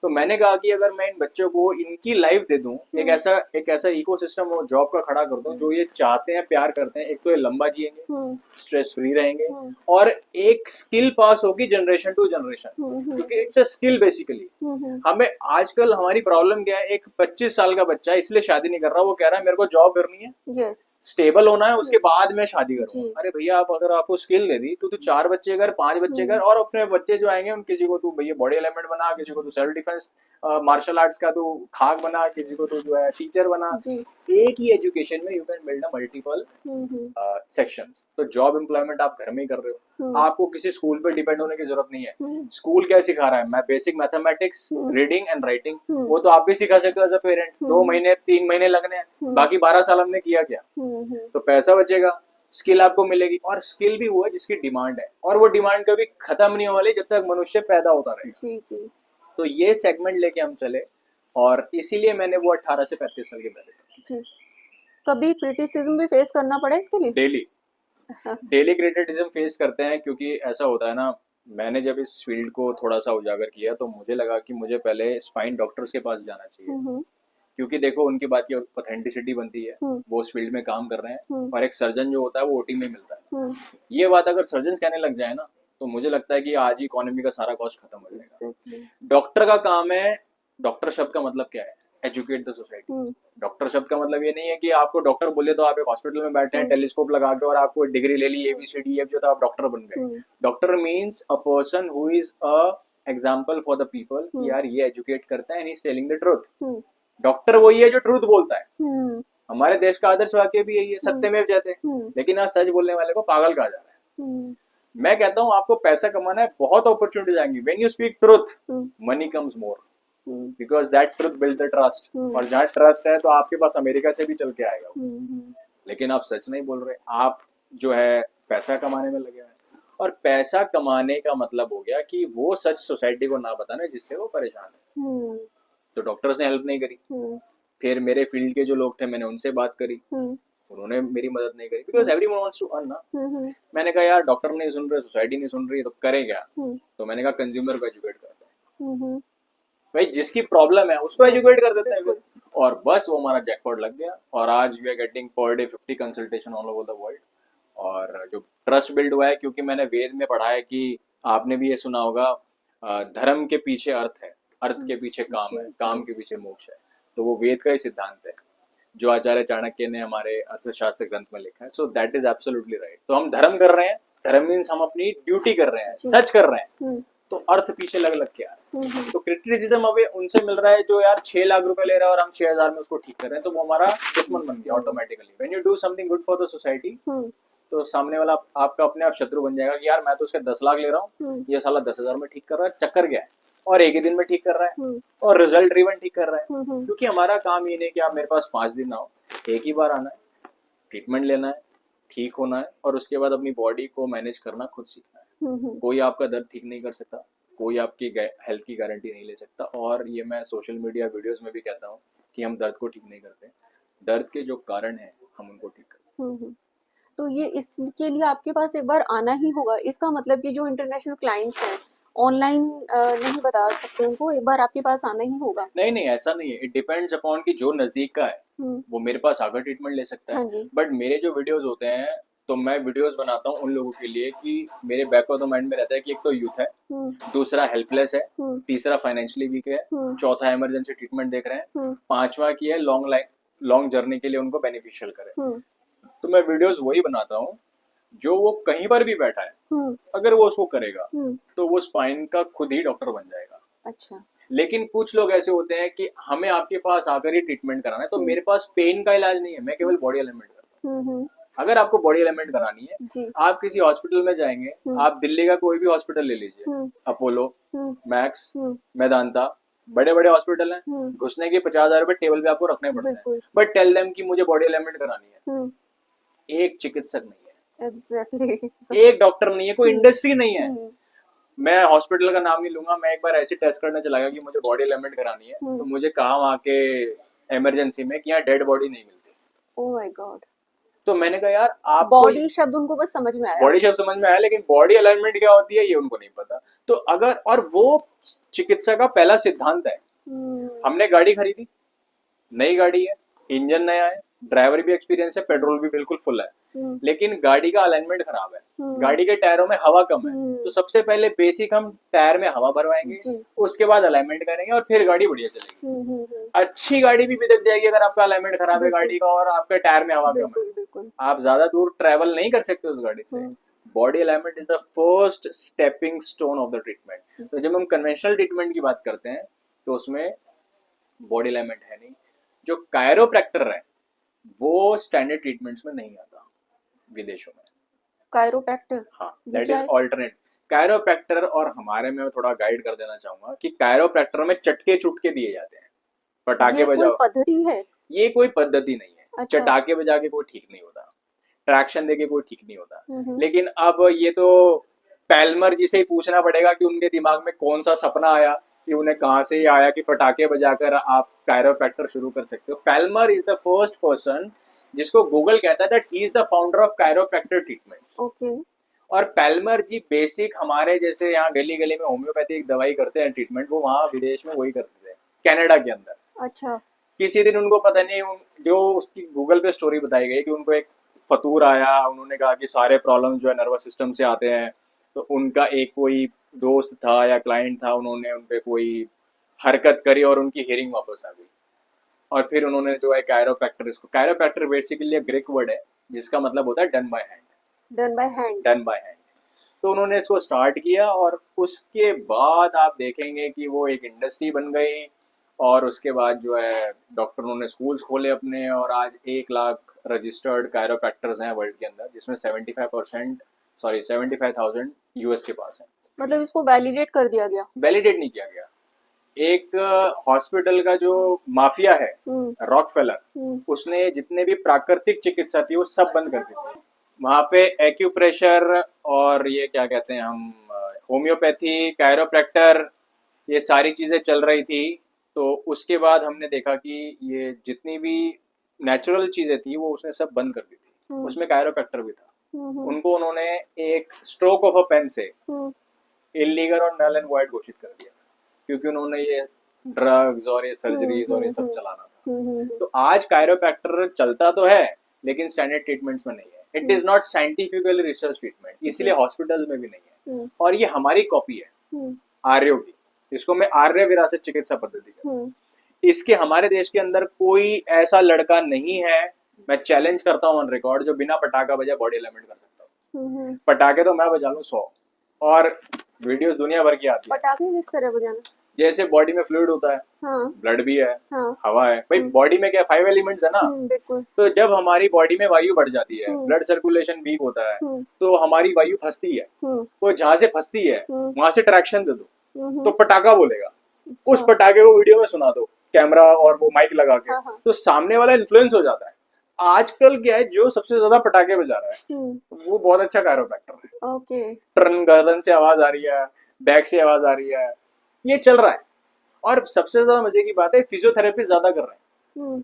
तो मैंने कहा कि अगर मैं इन बच्चों को इनकी लाइफ दे दूं, एक ऐसा इकोसिस्टम और जॉब का खड़ा कर दूं जो ये चाहते हैं, प्यार करते हैं, एक तो ये लंबा जिएंगे, स्ट्रेस फ्री रहेंगे, और एक स्किल पास होगी जनरेशन टू जनरेशन, क्योंकि इट्स अ स्किल बेसिकली। हमें आजकल हमारी प्रॉब्लम क्या है, एक 25 साल का बच्चा इसलिए शादी नहीं कर रहा, वो कह रहा है मेरे को जॉब करनी है, स्टेबल होना है, उसके बाद मैं शादी करूंगा। अरे भैया, आप अगर आपको स्किल दे दी तो 4 बच्चे कर, 5 बच्चे कर, और अपने बच्चे जो आएंगे उन किसी को तू भैया बॉडी एलिमेंट बना, किसी को तू सेल्फ डिफेंस मार्शल आर्ट्स का तू खाक बना, किसी को तू जो है टीचर बना। एक ही एजुकेशन में you can build a multiple sections. तो जॉब एम्प्लॉयमेंट आप घर में ही कर रहे हो, आपको किसी स्कूल पे डिपेंड होने की जरूरत नहीं है। स्कूल क्या सिखा रहा है, मैं basic mathematics, reading and writing, वो तो आप भी सिखा सकते हो एज अ पेरेंट। 2 महीने 3 महीने लगने हैं, बाकी 12 साल हमने किया क्या? तो पैसा बचेगा, स्किल आपको मिलेगी, और स्किल भी वो है जिसकी डिमांड है, और वो डिमांड कभी खत्म नहीं होने वाली जब तक मनुष्य पैदा होता रहेगा। तो ये सेगमेंट लेके हम चले, और इसीलिए मैंने वो 18 से 35 साल के पहले। कभी क्रिटिसिज्म भी फेस करना पड़ा इसके लिए? डेली क्रिटिसिज्म फेस करते हैं, क्योंकि ऐसा होता है ना, मैंने जब इस फील्ड को थोड़ा सा उजागर किया तो मुझे लगा कि मुझे पहले स्पाइन डॉक्टर्स के पास जाना चाहिए, क्योंकि देखो उनकी बात की ऑथेंटिसिटी बनती है, वो उस फील्ड में काम कर रहे हैं, और एक सर्जन जो होता है वो ओटी में मिलता है। ये बात अगर सर्जन कहने लग जाए ना, तो मुझे लगता है कि आज ही इकोनॉमी का सारा कॉस्ट खत्म हो जाएगा। डॉक्टर का काम है, डॉक्टर शब्द का मतलब क्या है, एजुकेट द सोसाइटी। डॉक्टर शब्द का मतलब ये नहीं है कि आपको डॉक्टर बोले तो आप एक हॉस्पिटल में बैठे हैं टेलीस्कोप लगा के और आपको डिग्री ले ली ABCDEF जो था, आप डॉक्टर बन गए। Doctor means a person who is a example for the people, यार ये एजुकेट करता है and he is telling the truth. Doctor वही है जो ट्रूथ बोलता है। हमारे देश का आदर्श वाक्य भी यही है, सत्यमेव जयते। लेकिन आज सच बोलने वाले को पागल कहा जा रहा है। मैं कहता हूँ आपको पैसा कमाना है, बहुत अपॉर्चुनिटीज आएंगी। When you speak truth, money comes more, because that truth build the trust. और जहाँ ट्रस्ट है तो आपके पास अमेरिका से भी चल के आएगा। लेकिन आप सच नहीं बोल रहे, आप जो है पैसा कमाने में लगे हैं। और पैसा कमाने का मतलब हो गया कि वो सच सोसाइटी को ना बताना जिससे वो परेशान है। तो डॉक्टर्स ने हेल्प नहीं करी। फिर मेरे फील्ड के जो लोग थे, मैंने उनसे बात करी, उन्होंने मेरी मदद नहीं करी, because everyone wants to earn ना। मैंने कहा यार डॉक्टर नहीं सुन रहे, सोसाइटी नहीं सुन रही, तो करे क्या? तो मैंने कहा कंज्यूमर को एजुकेट करते हैं भाई, जिसकी प्रॉब्लम है उसको एजुकेट कर देते हैं। और बस वो हमारा जैकपॉट लग गया, और आज we are getting per day 50 consultation all over the world. और जो ट्रस्ट बिल्ड हुआ है, क्योंकि मैंने वेद में पढ़ा है कि आपने भी ये सुना होगा, धर्म के पीछे अर्थ है, अर्थ के पीछे काम है, काम के पीछे मोक्ष है। तो वो वेद का ही सिद्धांत है जो आचार्य चाणक्य ने हमारे अर्थशास्त्र ग्रंथ में लिखा है। So that is absolutely right. तो हम धर्म कर रहे हैं, धर्म मीन्स हम अपनी ड्यूटी कर रहे हैं, सच कर रहे हैं, तो अर्थ पीछे लग लग के आ रहा है। तो क्रिटिसिज्म अब उनसे मिल रहा है जो यार 6 लाख रुपए ले रहा है और हम 6,000 में उसको ठीक कर रहे हैं, तो वो हमारा दुश्मन बन गया automatically. When you do something good for the society, तो सामने वाला आपका अपने आप शत्रु बन जाएगा कि यार मैं तो उसके 10 लाख ले रहा हूँ, ये साला 10,000 में ठीक कर रहा है, चक्कर गया है, और एक ही दिन में ठीक कर रहा है, और रिजल्ट ड्रिवन ठीक कर रहा है। क्योंकि हमारा काम ये नहीं कि आप मेरे पास 5 दिन आओ, एक ही बार आना है, ट्रीटमेंट लेना है, ठीक होना है, और उसके बाद अपनी बॉडी को मैनेज करना खुद सीखना है। कोई आपका दर्द ठीक नहीं कर सकता, कोई आपकी हेल्थ की गारंटी नहीं ले सकता। और ये मैं सोशल मीडिया वीडियोस में भी कहता हूँ कि हम दर्द को ठीक नहीं करते, दर्द के जो कारण है हम उनको ठीक करते हैं। तो ये इसके लिए आपके पास एक बार आना ही होगा। इसका मतलब कि जो इंटरनेशनल क्लाइंट्स हैं ऑनलाइन नहीं बता सकते, उनको एक बार आपके पास आना ही होगा। नहीं, ऐसा नहीं है। इट डिपेंड्स अपॉन कि जो नजदीक का है वो मेरे पास आकर ट्रीटमेंट ले सकता है। बट मेरे जो वीडियोस होते हैं, तो मैं वीडियोस बनाता हूँ उन लोगों के लिए कि मेरे बैक ऑफ द माइंड में रहता है कि एक तो यूथ है, दूसरा हेल्पलेस है, तीसरा फाइनेंशियली वीक है, चौथा इमरजेंसी ट्रीटमेंट देख रहे हैं, पांचवा की है लॉन्ग जर्नी के लिए उनको बेनिफिशियल करे। तो मैं वीडियोस वही बनाता हूँ जो वो कहीं पर भी बैठा है, अगर वो उसको करेगा तो वो स्पाइन का खुद ही डॉक्टर बन जाएगा। अच्छा। लेकिन कुछ लोग ऐसे होते हैं कि हमें आपके पास आकर ही ट्रीटमेंट कराना है, तो मेरे पास पेन का इलाज नहीं है, मैं केवल बॉडी एलिमेंट करता हूँ। अगर आपको बॉडी एलिमेंट करानी है, आप किसी हॉस्पिटल में जाएंगे, आप दिल्ली का कोई भी हॉस्पिटल ले लीजिए, अपोलो, मैक्स, मेदांता, बड़े बड़े हॉस्पिटल हैं, घुसने के 50,000 रुपए टेबल पे आपको रखने पड़ते हैं। बट टेल देम कि मुझे बॉडी एलिमेंट करानी है, एक चिकित्सक नहीं है, एग्जैक्टली एक डॉक्टर नहीं है, कोई इंडस्ट्री नहीं है। मैं हॉस्पिटल का नाम नहीं लूंगा, मैं एक बार ऐसे टेस्ट करने चला गया कि मुझे बॉडी एलिमेंट करानी है, तो मुझे कहा वहां के इमरजेंसी में कि यहाँ डेड बॉडी नहीं मिलती। Oh my God. तो मैंने कहा यार आप बॉडी शब्द उनको बस समझ में आया, बॉडी शब्द समझ में आया, लेकिन बॉडी अलाइनमेंट क्या होती है ये उनको नहीं पता। तो अगर, और वो चिकित्सा का पहला सिद्धांत है। हमने गाड़ी खरीदी, नई गाड़ी है, इंजन नया है, ड्राइवर भी एक्सपीरियंस है, पेट्रोल भी बिल्कुल फुल है, लेकिन गाड़ी का अलाइनमेंट खराब है, गाड़ी के टायरों में हवा कम है, तो सबसे पहले बेसिक हम टायर में हवा भरवाएंगे, उसके बाद अलाइनमेंट करेंगे और फिर गाड़ी बढ़िया चलेगी। अच्छी गाड़ी भी बिगड़ जाएगी अगर आपका अलाइनमेंट खराब है गाड़ी का और आपके टायर में हवा कम है, आप ज्यादा दूर ट्रेवल नहीं कर सकते उस गाड़ी से। Body alignment is the first stepping stone of the treatment. तो जब हम कन्वेंशनल ट्रीटमेंट की बात करते हैं तो उसमें बॉडी अलाइनमेंट है नहीं। जो कायरोप्रैक्टर है वो स्टैंडर्ड ट्रीटमेंट्स में नहीं आता विदेशों में। कायरोप्रैक्टर, हाँ, दैट इज ऑल्टरनेट। कायरोप्रैक्टर, और हमारे में थोड़ा गाइड कर देना चाहूंगा कि कायरोप्रैक्टर में चटके चुटके दिए जाते हैं, पटाके बजाओ। कोई पद्धति है? ये कोई पद्धति नहीं है। अच्छा। चटाके बजा के कोई ठीक नहीं होता, ट्रैक्शन देके कोई ठीक नहीं होता। लेकिन अब ये तो पैल्मर जी से ही पूछना पड़ेगा कि उनके दिमाग में कौन सा सपना आया कि उन्हें कहाँ से ये आया कि पटाखे बजाकर आप कायरोप्रैक्टर शुरू कर सकते हो। पैल्मर इज द फर्स्ट पर्सन जिसको गूगल कहता है that he is the founder of chiropractor treatment. Okay. और पैल्मर जी बेसिक हमारे जैसे यहाँ गली गली में होम्योपैथिक दवाई करते हैं ट्रीटमेंट, वो वहाँ विदेश में वही करते थे, कनाडा के अंदर। अच्छा। किसी दिन उनको पता नहीं, जो उसकी गूगल पे स्टोरी बताई गई कि उनको एक फतूर आया, उन्होंने कहा कि सारे प्रॉब्लम जो है नर्वस सिस्टम से आते हैं, तो उनका एक कोई दोस्त था या क्लाइंट था, उन्होंने उन पे कोई हरकत करी और उनकी हियरिंग वापस आ गई। और फिर उन्होंने जो है कायरोप्रैक्टर, इसको कायरोप्रैक्टर बेसिकली ग्रीक वर्ड है जिसका मतलब होता है done by hand. Done by hand. Done by hand. तो उन्होंने इसको स्टार्ट किया और उसके बाद आप देखेंगे कि वो एक इंडस्ट्री बन गई। और उसके बाद जो है डॉक्टरों ने स्कूल्स खोले अपने, और आज 1 लाख रजिस्टर्ड कायरोप्रैक्टर्स हैं वर्ल्ड के अंदर, जिसमें 75,000 यूएस के पास है। मतलब इसको वैलिडेट कर दिया गया? वैलिडेट नहीं किया गया। एक हॉस्पिटल का जो माफिया है रॉकफेलर, उसने जितने भी प्राकृतिक चिकित्सा थी वो सब बंद कर दी थी। वहाँ पे एक्यूप्रेशर और ये क्या कहते हैं हम, होम्योपैथी, कायरोप्रैक्टर, ये सारी चीजें चल रही थी। तो उसके बाद हमने देखा कि ये जितनी भी नेचुरल चीजें थी वो उसने सब बंद कर दी थी। उसमें कायरोप्रैक्टर भी था। उनको उन्होंने एक स्ट्रोक ऑफ अ पेन से इलीगल और नल एंड वॉइड घोषित कर दिया, क्योंकि उन्होंने ये ड्रग्स और ये सर्जरीज और ये सब चलाना था। तो आज कायरोप्रैक्टर चलता तो है लेकिन स्टैंडर्ड ट्रीटमेंट्स में नहीं है। It is not scientifically research treatment, इसलिए हॉस्पिटल्स में भी नहीं है। और ये हमारी कॉपी है आर्यों की, इसको मैं आर्य विरासत चिकित्सा पद्धति कहता हूँ। इसके हमारे देश के अंदर कोई ऐसा लड़का नहीं है, मैं चैलेंज करता हूँ ऑन रिकॉर्ड, जो बिना पटाखा बजाए बॉडी अलाइनमेंट कर सकता हूँ। पटाखे तो मैं बजा लूँ 100, और वीडियोस दुनिया भर की आती है। पटाखे किस तरह बजाना? जैसे बॉडी में फ्लूइड होता है, हाँ। ब्लड भी है, हाँ। हवा है, भाई बॉडी में क्या 5 एलिमेंट्स है ना। बिल्कुल। तो जब हमारी बॉडी में वायु बढ़ जाती है, ब्लड सर्कुलेशन वीक होता है, तो हमारी वायु फंसती है। वो जहाँ से फंसती है वहां से ट्रैक्शन दे दो तो पटाखा बोलेगा। उस पटाखे को वीडियो में सुना दो, कैमरा और वो माइक लगा के, तो सामने वाला इन्फ्लुएंस हो जाता है। आजकल क्या है, जो सबसे ज्यादा पटाखे बजा रहा है वो बहुत अच्छा कायरोप्रैक्टर है। ओके। टर्न गर्दन से आवाज आ रही है, बैक से आवाज आ रही है, ये चल रहा है। और सबसे ज्यादा मजे की बात है, फिजियोथेरेपी ज्यादा कर रहे हैं।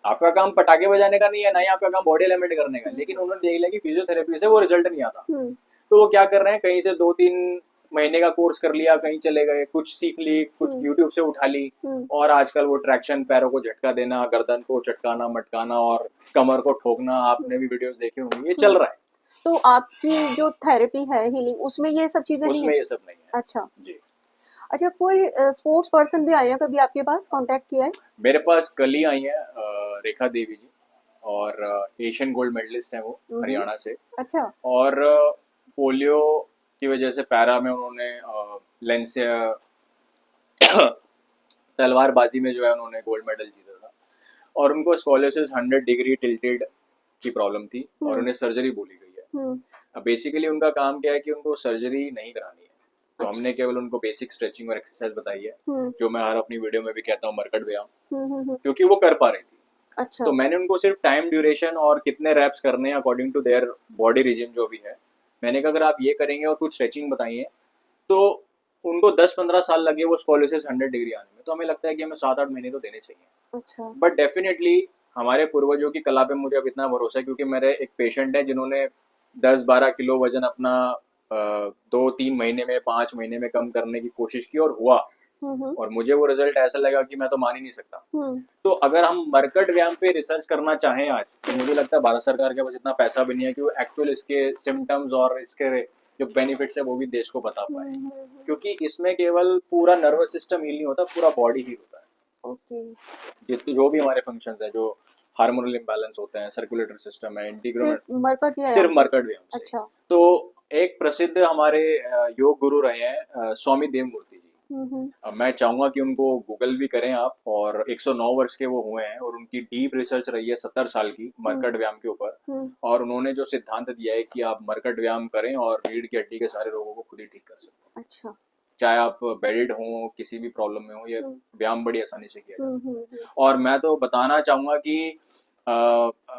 आपका काम पटाखे बजाने का नहीं है, ना ही आपका काम बॉडी अलाइनमेंट करने का, लेकिन उन्होंने देख लिया कि फिजियोथेरेपी से वो रिजल्ट नहीं आता। तो वो क्या कर रहे हैं, कहीं से 2-3 महीने का कोर्स कर लिया, कहीं चले गए, कुछ सीख ली, कुछ यूट्यूब से उठा ली, और आजकल वो ट्रैक्शन, पैरों को झटका देना, गर्दन को चटकाना मटकाना और कमर को ठोकना, आपने भी वीडियोस देखे होंगे, ये चल रहा है। तो आपकी जो थेरेपी है हीलिंग, उसमें ये सब चीजें नहीं है? उसमें ये सब नहीं है। अच्छा जी। अच्छा, कोई स्पोर्ट्स पर्सन भी आए हैं कभी आपके पास, कांटेक्ट किया है? मेरे पास कल ही आई है रेखा देवी जी, और एशियन गोल्ड मेडलिस्ट है वो, हरियाणा से। अच्छा। और पोलियो की वजह से पैरा में उन्होंने लेंस तलवारबाजी में जो है उन्होंने गोल्ड मेडल जीता था, और उनको स्कोलियोसिस 100 डिग्री टिल्टेड की प्रॉब्लम थी और उन्हें सर्जरी बोली गई है। बेसिकली उनका काम क्या है कि उनको सर्जरी नहीं करानी है, तो हमने केवल उनको बेसिक स्ट्रेचिंग और एक्सरसाइज बताई है, जो मैं हर अपनी वीडियो में भी कहता हूँ, मरकट व्यायाम, क्योंकि वो कर पा रही थी। अच्छा। तो मैंने उनको सिर्फ टाइम ड्यूरेशन और कितने रैप्स करने हैं according to their body regime जो भी है, मैंने कहा अगर आप ये करेंगे और कुछ स्ट्रेचिंग बताइए, तो उनको 10-15 साल लगे वो स्कोलियोसिस 100 डिग्री आने में। तो हमें लगता है कि हमें 7-8 महीने तो देने चाहिए। अच्छा। बट डेफिनेटली हमारे पूर्वजों की कला पे मुझे अब इतना भरोसा है, क्योंकि मेरे एक पेशेंट है जिन्होंने 10-12 किलो वजन अपना 2-3 महीने में 5 महीने में कम करने की कोशिश की और हुआ, और मुझे वो रिजल्ट ऐसा लगा कि मैं तो मान ही नहीं सकता। तो अगर हम मरकट व्यायाम पे रिसर्च करना चाहें आज, तो मुझे लगता है भारत सरकार के पास इतना पैसा भी नहीं है कि वो एक्चुअल इसके सिम्टम्स और इसके जो बेनिफिट्स है वो भी देश को बता पाए, क्योंकि इसमें केवल पूरा नर्वस सिस्टम हील नहीं होता, पूरा बॉडी हील होता है। ओके। जो भी हमारे फंक्शंस है, जो हार्मोनल इंबैलेंस होते हैं, सर्कुलेटरी सिस्टम है, इंटीग्रल, सिर्फ मरकट व्यायाम सिर्फ से? मरकट व्यायाम से। अच्छा। तो एक प्रसिद्ध हमारे योग गुरु रहे हैं स्वामी देवमूर्ति जी। अब मैं चाहूंगा कि उनको गूगल भी करें आप, और 109 वर्ष के वो हुए हैं और उनकी डीप रिसर्च रही है 70 साल की मरकट व्यायाम के ऊपर, और उन्होंने जो सिद्धांत दिया है कि आप मरकट व्यायाम करें और रीढ़ की हड्डी के सारे रोगों को खुद ही ठीक कर सकते हैं। अच्छा। चाहे आप बेडेड हो, किसी भी प्रॉब्लम में हो, ये व्यायाम बड़ी आसानी से किया जाता है। और मैं तो बताना चाहूंगा कि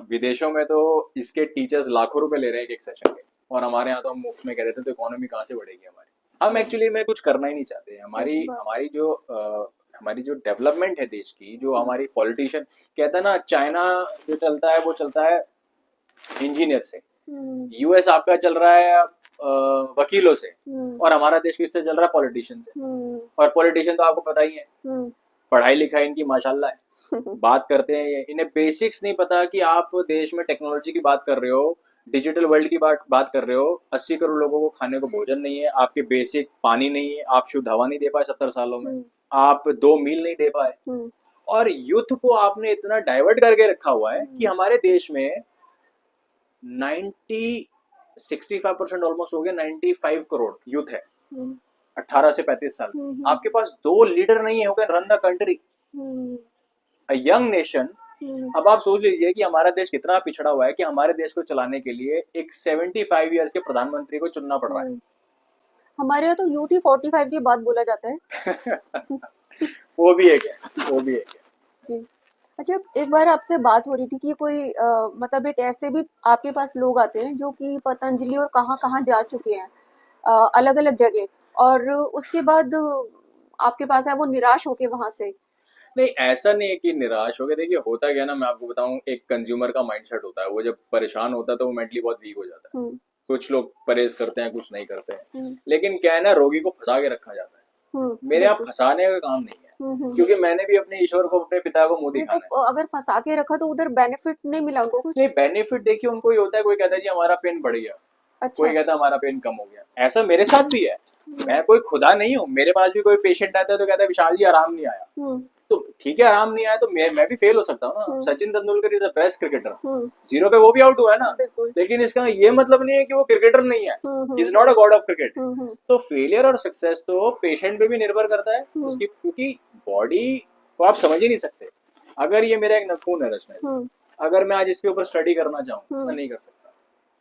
विदेशों में तो इसके टीचर्स लाखों रुपए ले रहे हैं एक सेशन के, और हमारे यहाँ तो हम मुफ्त में कह रहे थे, तो इकोनॉमी कहाँ से बढ़ेगी हमारी। हम एक्चुअली में कुछ करना ही नहीं चाहते। हमारी जो डेवलपमेंट है देश की, जो हमारी पॉलिटिशियन कहता है ना, चाइना जो चलता है वो चलता है इंजीनियर से, यूएस आपका चल रहा है वकीलों से, और हमारा देश किससे चल रहा है? पॉलिटिशियन से। और पॉलिटिशियन तो आपको पता ही है, पढ़ाई लिखाई इनकी माशाल्लाह है, बात करते हैं, इन्हें बेसिक्स नहीं पता कि आप देश में टेक्नोलॉजी की बात कर रहे हो, डिजिटल वर्ल्ड की बात कर रहे हो, 80 करोड़ लोगों को खाने को भोजन नहीं है, आपके बेसिक पानी नहीं है, आप शुद्ध हवा नहीं दे पाए 70 सालों में, आप 2 मील नहीं दे पाए, और यूथ को आपने इतना डाइवर्ट करके रखा हुआ है कि हमारे देश में 65% ऑलमोस्ट हो गया, 95 करोड़ यूथ है 18 से 35 साल। आपके पास 2 लीडर नहीं है हो गए run the country, a young nation. अब आप सोच लीजिए कि हमारा देश कितना पिछड़ा हुआ है कि हमारे देश को चलाने के लिए एक 75 ईयर्स के प्रधानमंत्री को चुनना पड़ रहा है। हमारे यहाँ तो यूटी 45 की बात बोला जाता है। वो भी एक है जी। अच्छा, एक बार आपसे बात हो रही थी कि कोई मतलब एक ऐसे भी आपके पास लोग आते हैं जो कि पतंजलि और कहाँ कहाँ जा चुके हैं, अलग अलग जगह, और उसके बाद आपके पास है वो निराश होके वहां से। नहीं, ऐसा नहीं है कि निराश हो गए। देखिए होता क्या है ना, मैं आपको बताऊं, एक कंज्यूमर का माइंडसेट होता है, वो जब परेशान होता है तो वो मेंटली बहुत वीक हो जाता है। कुछ लोग परहेज करते हैं, कुछ नहीं करते हैं, लेकिन क्या है ना, रोगी को फंसा के रखा जाता है। मेरे यहाँ फंसाने का काम नहीं है, क्योंकि मैंने भी अपने ईश्वर को, अपने पिता को मुंह दिखाना तो अगर फंसा के रखा तो उधर बेनिफिट नहीं मिला उनको कुछ? नहीं, बेनिफिट देखिए उनको ही होता है, कोई कहता है जी हमारा पेन बढ़ गया, अच्छा। कोई कहता है हमारा पेन कम हो गया। ऐसा मेरे साथ भी है, मैं कोई खुदा नहीं हूँ, मेरे पास भी कोई पेशेंट आता है तो कहता है विशाल जी आराम नहीं आया, तो ठीक है, आराम नहीं आया तो मैं भी फेल हो सकता हूँ ना। Sachin Tendulkar is the best cricketer, 0 पे वो भी आउट हुआ है ना, लेकिन इसका ये मतलब नहीं है कि वो क्रिकेटर नहीं है, is not a God of cricket. तो फेलियर और सक्सेस तो पेशेंट पे भी निर्भर करता है उसकी, क्योंकि बॉडी को आप समझ ही नहीं सकते। अगर ये मेरा एक नाखून है रचना, अगर मैं आज इसके ऊपर स्टडी करना चाहूँ, मैं नहीं कर सकता।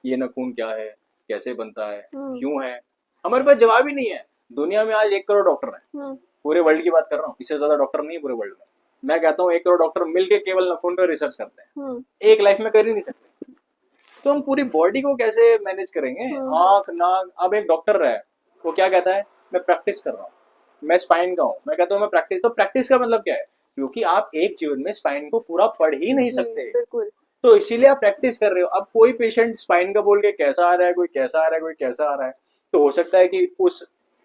ये नाखून क्या है, कैसे बनता है, क्यों है, हमारे पास जवाब ही नहीं है। दुनिया में आज 1 करोड़ डॉक्टर हैं, पूरे वर्ल्ड की बात कर रहा हूँ, इससे ज्यादा डॉक्टर नहीं है पूरे वर्ल्ड में। मैं कहता हूँ 1 करोड़ डॉक्टर मिलके केवल नाखून पर रिसर्च करते हैं, एक लाइफ में कर ही नहीं सकते। तो हम पूरी बॉडी को कैसे मैनेज करेंगे? आंख, नाक। अब एक डॉक्टर है, वो क्या कहता है, मैं प्रैक्टिस कर रहा हूँ, मैं स्पाइन का हूँ, मैं कहता हूँ मैं प्रैक्टिस। तो प्रैक्टिस का मतलब क्या है? क्योंकि आप एक जीवन में स्पाइन को पूरा पढ़ ही नहीं सकते, तो इसीलिए आप प्रैक्टिस कर रहे हो। अब कोई पेशेंट स्पाइन का बोल के कैसा आ रहा है, कोई कैसा आ रहा है, कोई कैसा आ रहा है, तो हो सकता है कि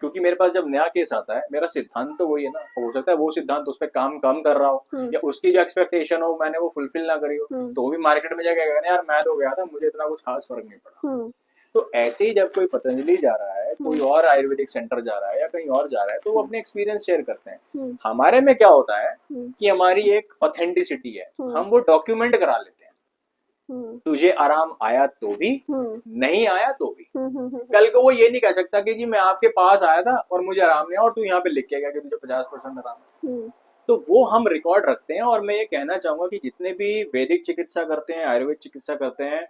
क्योंकि मेरे पास जब नया केस आता है, मेरा सिद्धांत तो वही है ना, हो सकता है वो सिद्धांत उस पर काम कम कर रहा हो, या उसकी जो एक्सपेक्टेशन हो मैंने वो फुलफिल ना करी हो, तो वो भी मार्केट में जाके कहना यार मैं तो गया था, मुझे इतना कुछ खास फर्क नहीं पड़ा। तो ऐसे ही जब कोई पतंजलि जा रहा है, कोई और आयुर्वेदिक सेंटर जा रहा है, या कहीं और जा रहा है, तो वो अपने एक्सपीरियंस शेयर करते हैं। हमारे में क्या होता है कि हमारी एक ऑथेंटिसिटी है, हम वो डॉक्यूमेंट करा लेते हैं। तुझे आराम आया तो भी, नहीं आया तो भी। कल को वो ये नहीं कह सकता कि जी मैं आपके पास आया था और मुझे आराम नहीं, और तू यहाँ पे लिख के गया कि तुझे 50% आराम है। तो वो हम रिकॉर्ड रखते हैं। और मैं ये कहना चाहूंगा कि जितने भी वैदिक चिकित्सा करते हैं, आयुर्वेद चिकित्सा करते हैं,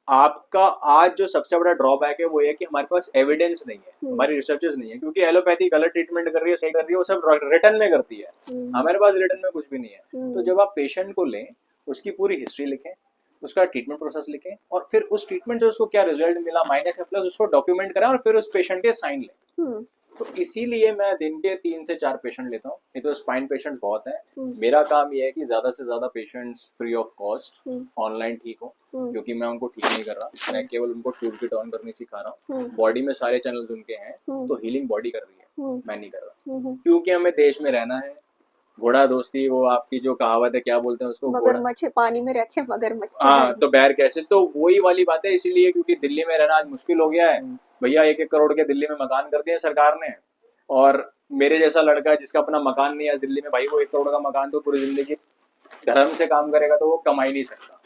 आपका आज जो सबसे बड़ा ड्रॉबैक है वो ये कि हमारे पास एविडेंस नहीं है, हमारी रिसर्चेस नहीं है। क्योंकि एलोपैथी गलत ट्रीटमेंट कर रही है, सही कर रही है, वो सब रिटर्न में करती है, हमारे पास रिटर्न में कुछ भी नहीं है। तो जब आप पेशेंट को लें, उसकी पूरी हिस्ट्री लिखें, उसका ट्रीटमेंट प्रोसेस लिखें, और फिर उस ट्रीटमेंट से उसको क्या रिजल्ट मिला, माइनस या प्लस, उसको डॉक्यूमेंट करें, और फिर उस पेशेंट के साइन लें। तो इसीलिए मैं दिन के 3 से 4 पेशेंट लेता हूँ। नहीं तो स्पाइन पेशेंट्स बहुत हैं। मेरा काम ये है कि ज्यादा से ज्यादा patients free of cost online ठीक हो, क्योंकि मैं उनको ठीक नहीं कर रहा, मैं केवल उनको टूल किट ऑन करनी सिखा रहा हूँ। बॉडी में सारे चैनल्स उनके हैं, तो हीलिंग बॉडी कर रही है, मैं नहीं कर रहा। क्योंकि हमें देश में रहना है। घोड़ा दोस्ती, वो आपकी जो कहावत है, क्या बोलते हैं उसको, मगरमच्छ पानी में रखे मगरमच्छ से हाँ, बैर तो बैर कैसे, तो वही वाली बात है। इसीलिए क्योंकि दिल्ली में रहना आज मुश्किल हो गया है भैया। 1-1 करोड़ के दिल्ली में मकान कर दिए सरकार ने, और मेरे जैसा लड़का जिसका अपना मकान नहीं है दिल्ली में, भाई वो 1 करोड़ का मकान तो पूरी जिंदगी धर्म से काम करेगा तो वो कमा ही नहीं सकता।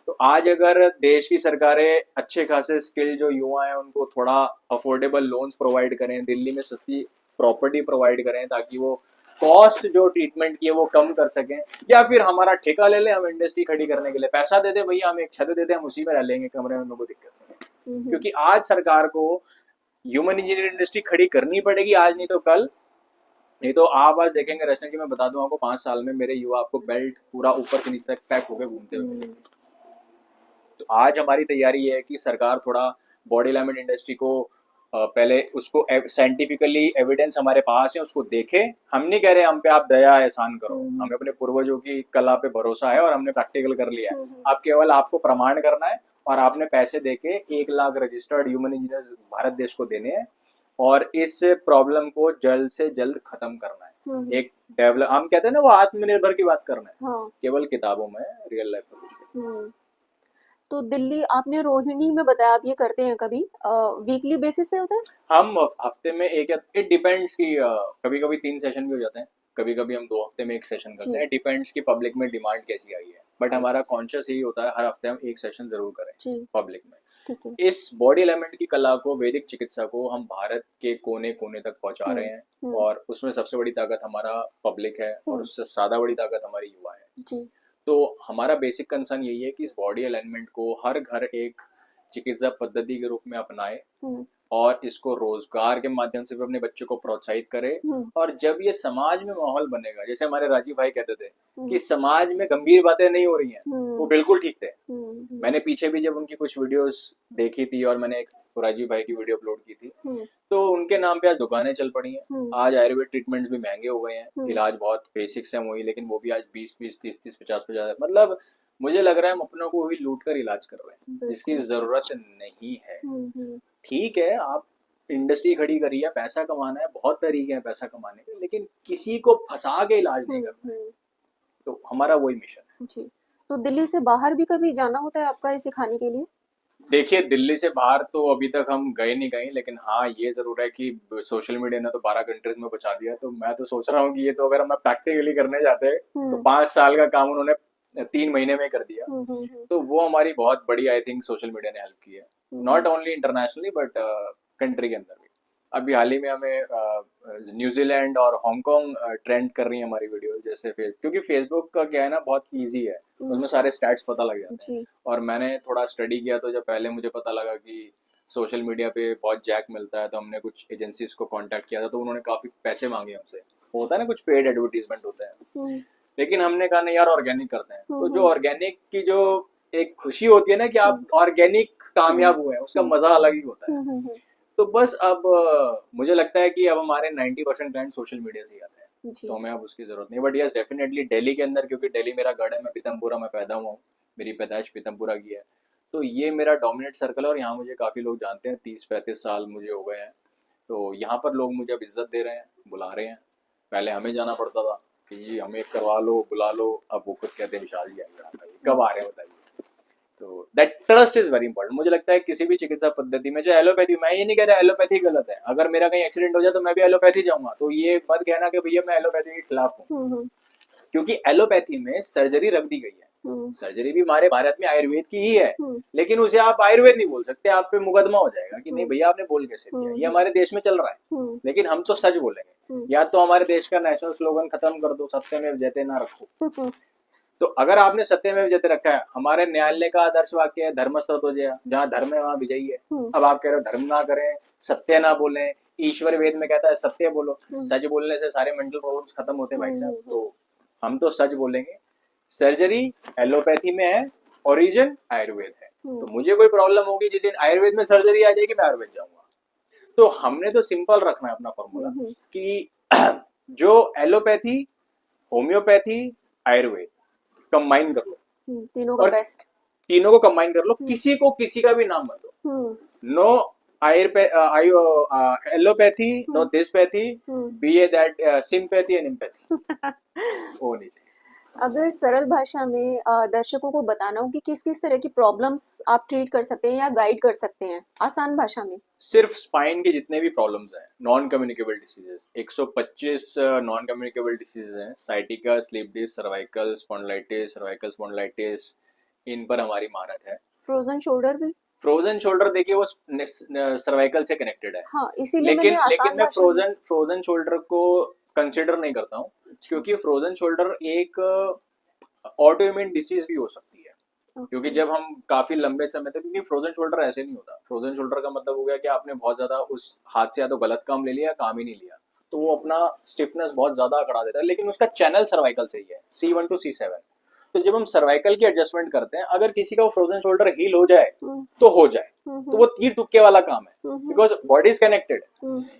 तो आज अगर देश की सरकारें अच्छे खासे स्किल जो युवा हैं उनको थोड़ा अफोर्डेबल लोन्स प्रोवाइड करें, दिल्ली में सस्ती प्रॉपर्टी प्रोवाइड करें, ताकि वो कॉस्ट जो ट्रीटमेंट की है वो कम कर सकें, या फिर हमारा ठेका ले ले, हम इंडस्ट्री खड़ी करने के लिए पैसा दे दे भैया, हम एक छत दे दे, हम उसी में रह लेंगे कमरे में, कोई दिक्कत नहीं है। क्योंकि आज सरकार को ह्यूमन इंजीनियर इंडस्ट्री खड़ी करनी पड़ेगी, आज नहीं तो कल। नहीं तो आप आज देखेंगे रचना जी, मैं बता दूं आपको, 5 साल में मेरे युवा आपको बेल्ट पूरा ऊपर से नीचे तक पैक होकर घूमते हुए मिलेंगे। तो आज हमारी तैयारी ये है कि सरकार थोड़ा बॉडी अलाइनमेंट इंडस्ट्री को पहले उसको साइंटिफिकली एविडेंस हमारे पास है उसको देखे। हम नहीं कह रहे हम पे आप दया एहसान करो, हमें अपने पूर्वजों की कला पे भरोसा है और हमने प्रैक्टिकल कर लिया है। आप केवल आपको प्रमाण करना है, और आपने पैसे देके 1 lakh registered human engineers Bharat देश को देने हैं, और इस प्रॉब्लम को जल्द से जल्द खत्म करना है। एक डेवलप, हम कहते हैं ना, वो आत्मनिर्भर की बात करना है। हाँ। केवल किताबों में, रियल लाइफ में। तो दिल्ली आपने रोहिणी में बताया, आप ये करते हैं कभी वीकली बेसिस पे होता है? हम हफ्ते में एक, इट डिपेंड्स की कभी कभी 3 सेशन भी हो जाते हैं, कभी कभी हम 2 हफ्ते में 1 सेशन करते हैं। डिपेंड्स की पब्लिक में डिमांड कैसी आई है, बट हमारा कॉन्शियस यही होता है हर हफ्ते हम 1 सेशन जरूर करें पब्लिक में। ठीक है। इस बॉडी एलिमेंट की कला को, वैदिक चिकित्सा को हम भारत के कोने कोने तक पहुंचा रहे हैं, और उसमें सबसे बड़ी ताकत हमारा पब्लिक है, और उससे ज्यादा बड़ी ताकत हमारी युवा है। तो हमारा बेसिक कंसर्न यही है कि इस बॉडी अलाइनमेंट को हर घर एक चिकित्सा पद्धति के रूप में अपनाए, और इसको रोजगार के माध्यम से भी अपने बच्चों को प्रोत्साहित करे। और जब ये समाज में माहौल बनेगा, जैसे हमारे राजीव भाई कहते थे कि समाज में गंभीर बातें नहीं हो रही हैं, वो बिल्कुल ठीक थे। मैंने पीछे भी जब उनकी कुछ वीडियोस देखी थी, और मैंने एक राजीव भाई की वीडियो अपलोड की थी, तो उनके नाम पे आज दुकानें चल पड़ी हैं। आज आयुर्वेद ट्रीटमेंट्स भी महंगे हो गए हैं, इलाज बहुत बेसिक से हुई, लेकिन वो भी आज 20-20, 30-30, 50-50, मतलब मुझे लग रहा है हम अपनों को ही लूट कर इलाज कर रहे हैं, जिसकी जरूरत नहीं है। ठीक है, आप इंडस्ट्री खड़ी करी है, पैसा कमाना है, बहुत तरीके हैं पैसा कमाने के, लेकिन किसी को फंसा के इलाज नहीं करना है। तो हमारा वही मिशन है जी। तो दिल्ली से बाहर भी कभी जाना होता है आपका ये सिखाने के लिए? देखिए, दिल्ली से बाहर तो अभी तक हम गए नहीं कहीं, लेकिन हाँ ये जरूर है कि सोशल मीडिया ने तो 12 कंट्रीज में पहुंचा दिया। तो मैं तो सोच रहा हूँ कि ये तो अगर हम प्रैक्टिकली करने जाते हैं तो 5 साल का काम उन्होंने 3 महीने में कर दिया। तो वो हमारी बहुत बड़ी, आई थिंक, सोशल मीडिया ने हेल्प की है, not only internationally but country के अंदर भी। अभी हाल ही में हमें न्यूजीलैंड और हांगकांग ट्रेंड कर रही है हमारी वीडियो, जैसे क्योंकि फेसबुक का क्या है ना, बहुत इजी है, उसमें सारे स्टैट्स पता लग जाते हैं। और मैंने थोड़ा स्टडी किया, तो जब पहले मुझे पता लगा कि सोशल मीडिया पे बहुत जैक मिलता है, तो हमने कुछ एजेंसीज को कांटेक्ट किया था, तो उन्होंने काफी पैसे मांगे हमसे। होता है ना, कुछ पेड एडवर्टीजमेंट होते हैं, लेकिन हमने कहा नहीं यार, ऑर्गेनिक करते हैं। तो जो ऑर्गेनिक की जो एक खुशी होती है ना कि आप ऑर्गेनिक कामयाब हुए हैं, उसका मजा अलग ही होता है। तो बस अब मुझे लगता है कि अब हमारे 90% क्लाइंट सोशल मीडिया से ही आते हैं, तो हमें अब उसकी जरूरत नहीं। बट यस, डेफिनेटली दिल्ली के अंदर, क्योंकि दिल्ली मेरा गढ़ है, मैं पीतमपुरा में पैदा हुआ हूँ, मेरी पैदाइश पीतमपुरा की है, तो ये मेरा डोमिनेट सर्कल है, और यहाँ मुझे काफी लोग जानते हैं। 30-35 साल मुझे हो गए हैं, तो यहाँ पर लोग मुझे अब इज्जत दे रहे हैं, बुला रहे हैं। पहले हमें जाना पड़ता था कि जी हमें करवा लो, बुला लो, अब वो खुद कहते हैं विशाल जी आइए, कब आ रहे हैं बताइए। तो that trust is very important. मुझे लगता है किसी भी चिकित्सा पद्धति में, चाहे एलोपैथी, मैं ये नहीं कह रहा एलोपैथी गलत है, अगर मेरा कहीं एक्सीडेंट हो जाए तो मैं भी एलोपैथी जाऊंगा, तो ये मत कहना कि भैया मैं एलोपैथी के खिलाफ हूँ, क्योंकि एलोपैथी में सर्जरी रख दी गई है। सर्जरी भी हमारे भारत में आयुर्वेद की ही है, लेकिन उसे आप आयुर्वेद नहीं बोल सकते, आप पे मुकदमा हो जाएगा कि नहीं भैया आपने बोल कैसे दिया। ये हमारे देश में चल रहा है, लेकिन हम तो सच बोलेंगे। या तो हमारे देश का नेशनल स्लोगन खत्म कर दो, सत्यमेव जयते ना रखो। तो अगर आपने सत्यमेव जयते रखा है, हमारे न्यायालय का आदर्श वाक्य है धर्मस्ततो जया, जहाँ धर्म है वहां विजयी है। अब आप कह रहे हो धर्म ना करें, सत्य ना बोलें, ईश्वर वेद में कहता है सत्य बोलो। सच बोलने से सारे मेंटल प्रॉब्लम्स खत्म होते हैं भाई साहब। तो हम तो सच बोलेंगे। सर्जरी एलोपैथी में है, ओरिजिन आयुर्वेद है। तो मुझे कोई प्रॉब्लम होगी जिस दिन आयुर्वेद में सर्जरी आ जाएगी, मैं आयुर्वेद जाऊंगा। तो हमने तो सिंपल रखना है अपना फॉर्मूला कि जो एलोपैथी, होम्योपैथी, आयुर्वेद कंबाइन कर लो तीनों का और बेस्ट। तीनों को कंबाइन कर लो, किसी को किसी का भी नाम मत दो। No allopathy, no dispathy, be a that sympathy and empathy, वो नहीं चाहिए। अगर सरल भाषा में दर्शकों को बताना हो कि किस किस तरह की प्रॉब्लम्स आप ट्रीट कर सकते हैं या गाइड कर सकते हैं आसान भाषा में। सिर्फ स्पाइन के जितने भी प्रॉब्लम्स हैं, non communicable diseases, 125 non communicable diseases हैं, sciatica, slip disc, cervical spondylitis, इन पर हमारी महारत है। फ्रोजन शोल्डर भी। फ्रोजन शोल्डर देखिए वो सर्वाइकल से कनेक्टेड है। हाँ, इसीलिए लेकिन मैंने आसान मैं भाषा में। फ्रोजन शोल्डर को कंसिडर नहीं करता हूँ, क्योंकि फ्रोजन शोल्डर एक ऑटोइम्यून डिसीज भी हो सकती है। क्योंकि जब हम काफी लंबे समय तक, क्योंकि फ्रोजन शोल्डर ऐसे नहीं होता। फ्रोजन शोल्डर का मतलब हो गया कि आपने बहुत ज्यादा उस हाथ से या तो गलत काम ले लिया या काम ही नहीं लिया, तो वो अपना स्टिफनेस बहुत ज्यादा अकड़ा देता है, लेकिन उसका चैनल सर्वाइकल से ही है, C1 to C7। तो जब हम सर्वाइकल की एडजस्टमेंट करते हैं, अगर किसी का वो फ्रोजन शोल्डर हील हो जाए तो हो जाए, तो वो तीर तुक्के वाला काम है, बिकॉज बॉडी इज कनेक्टेड।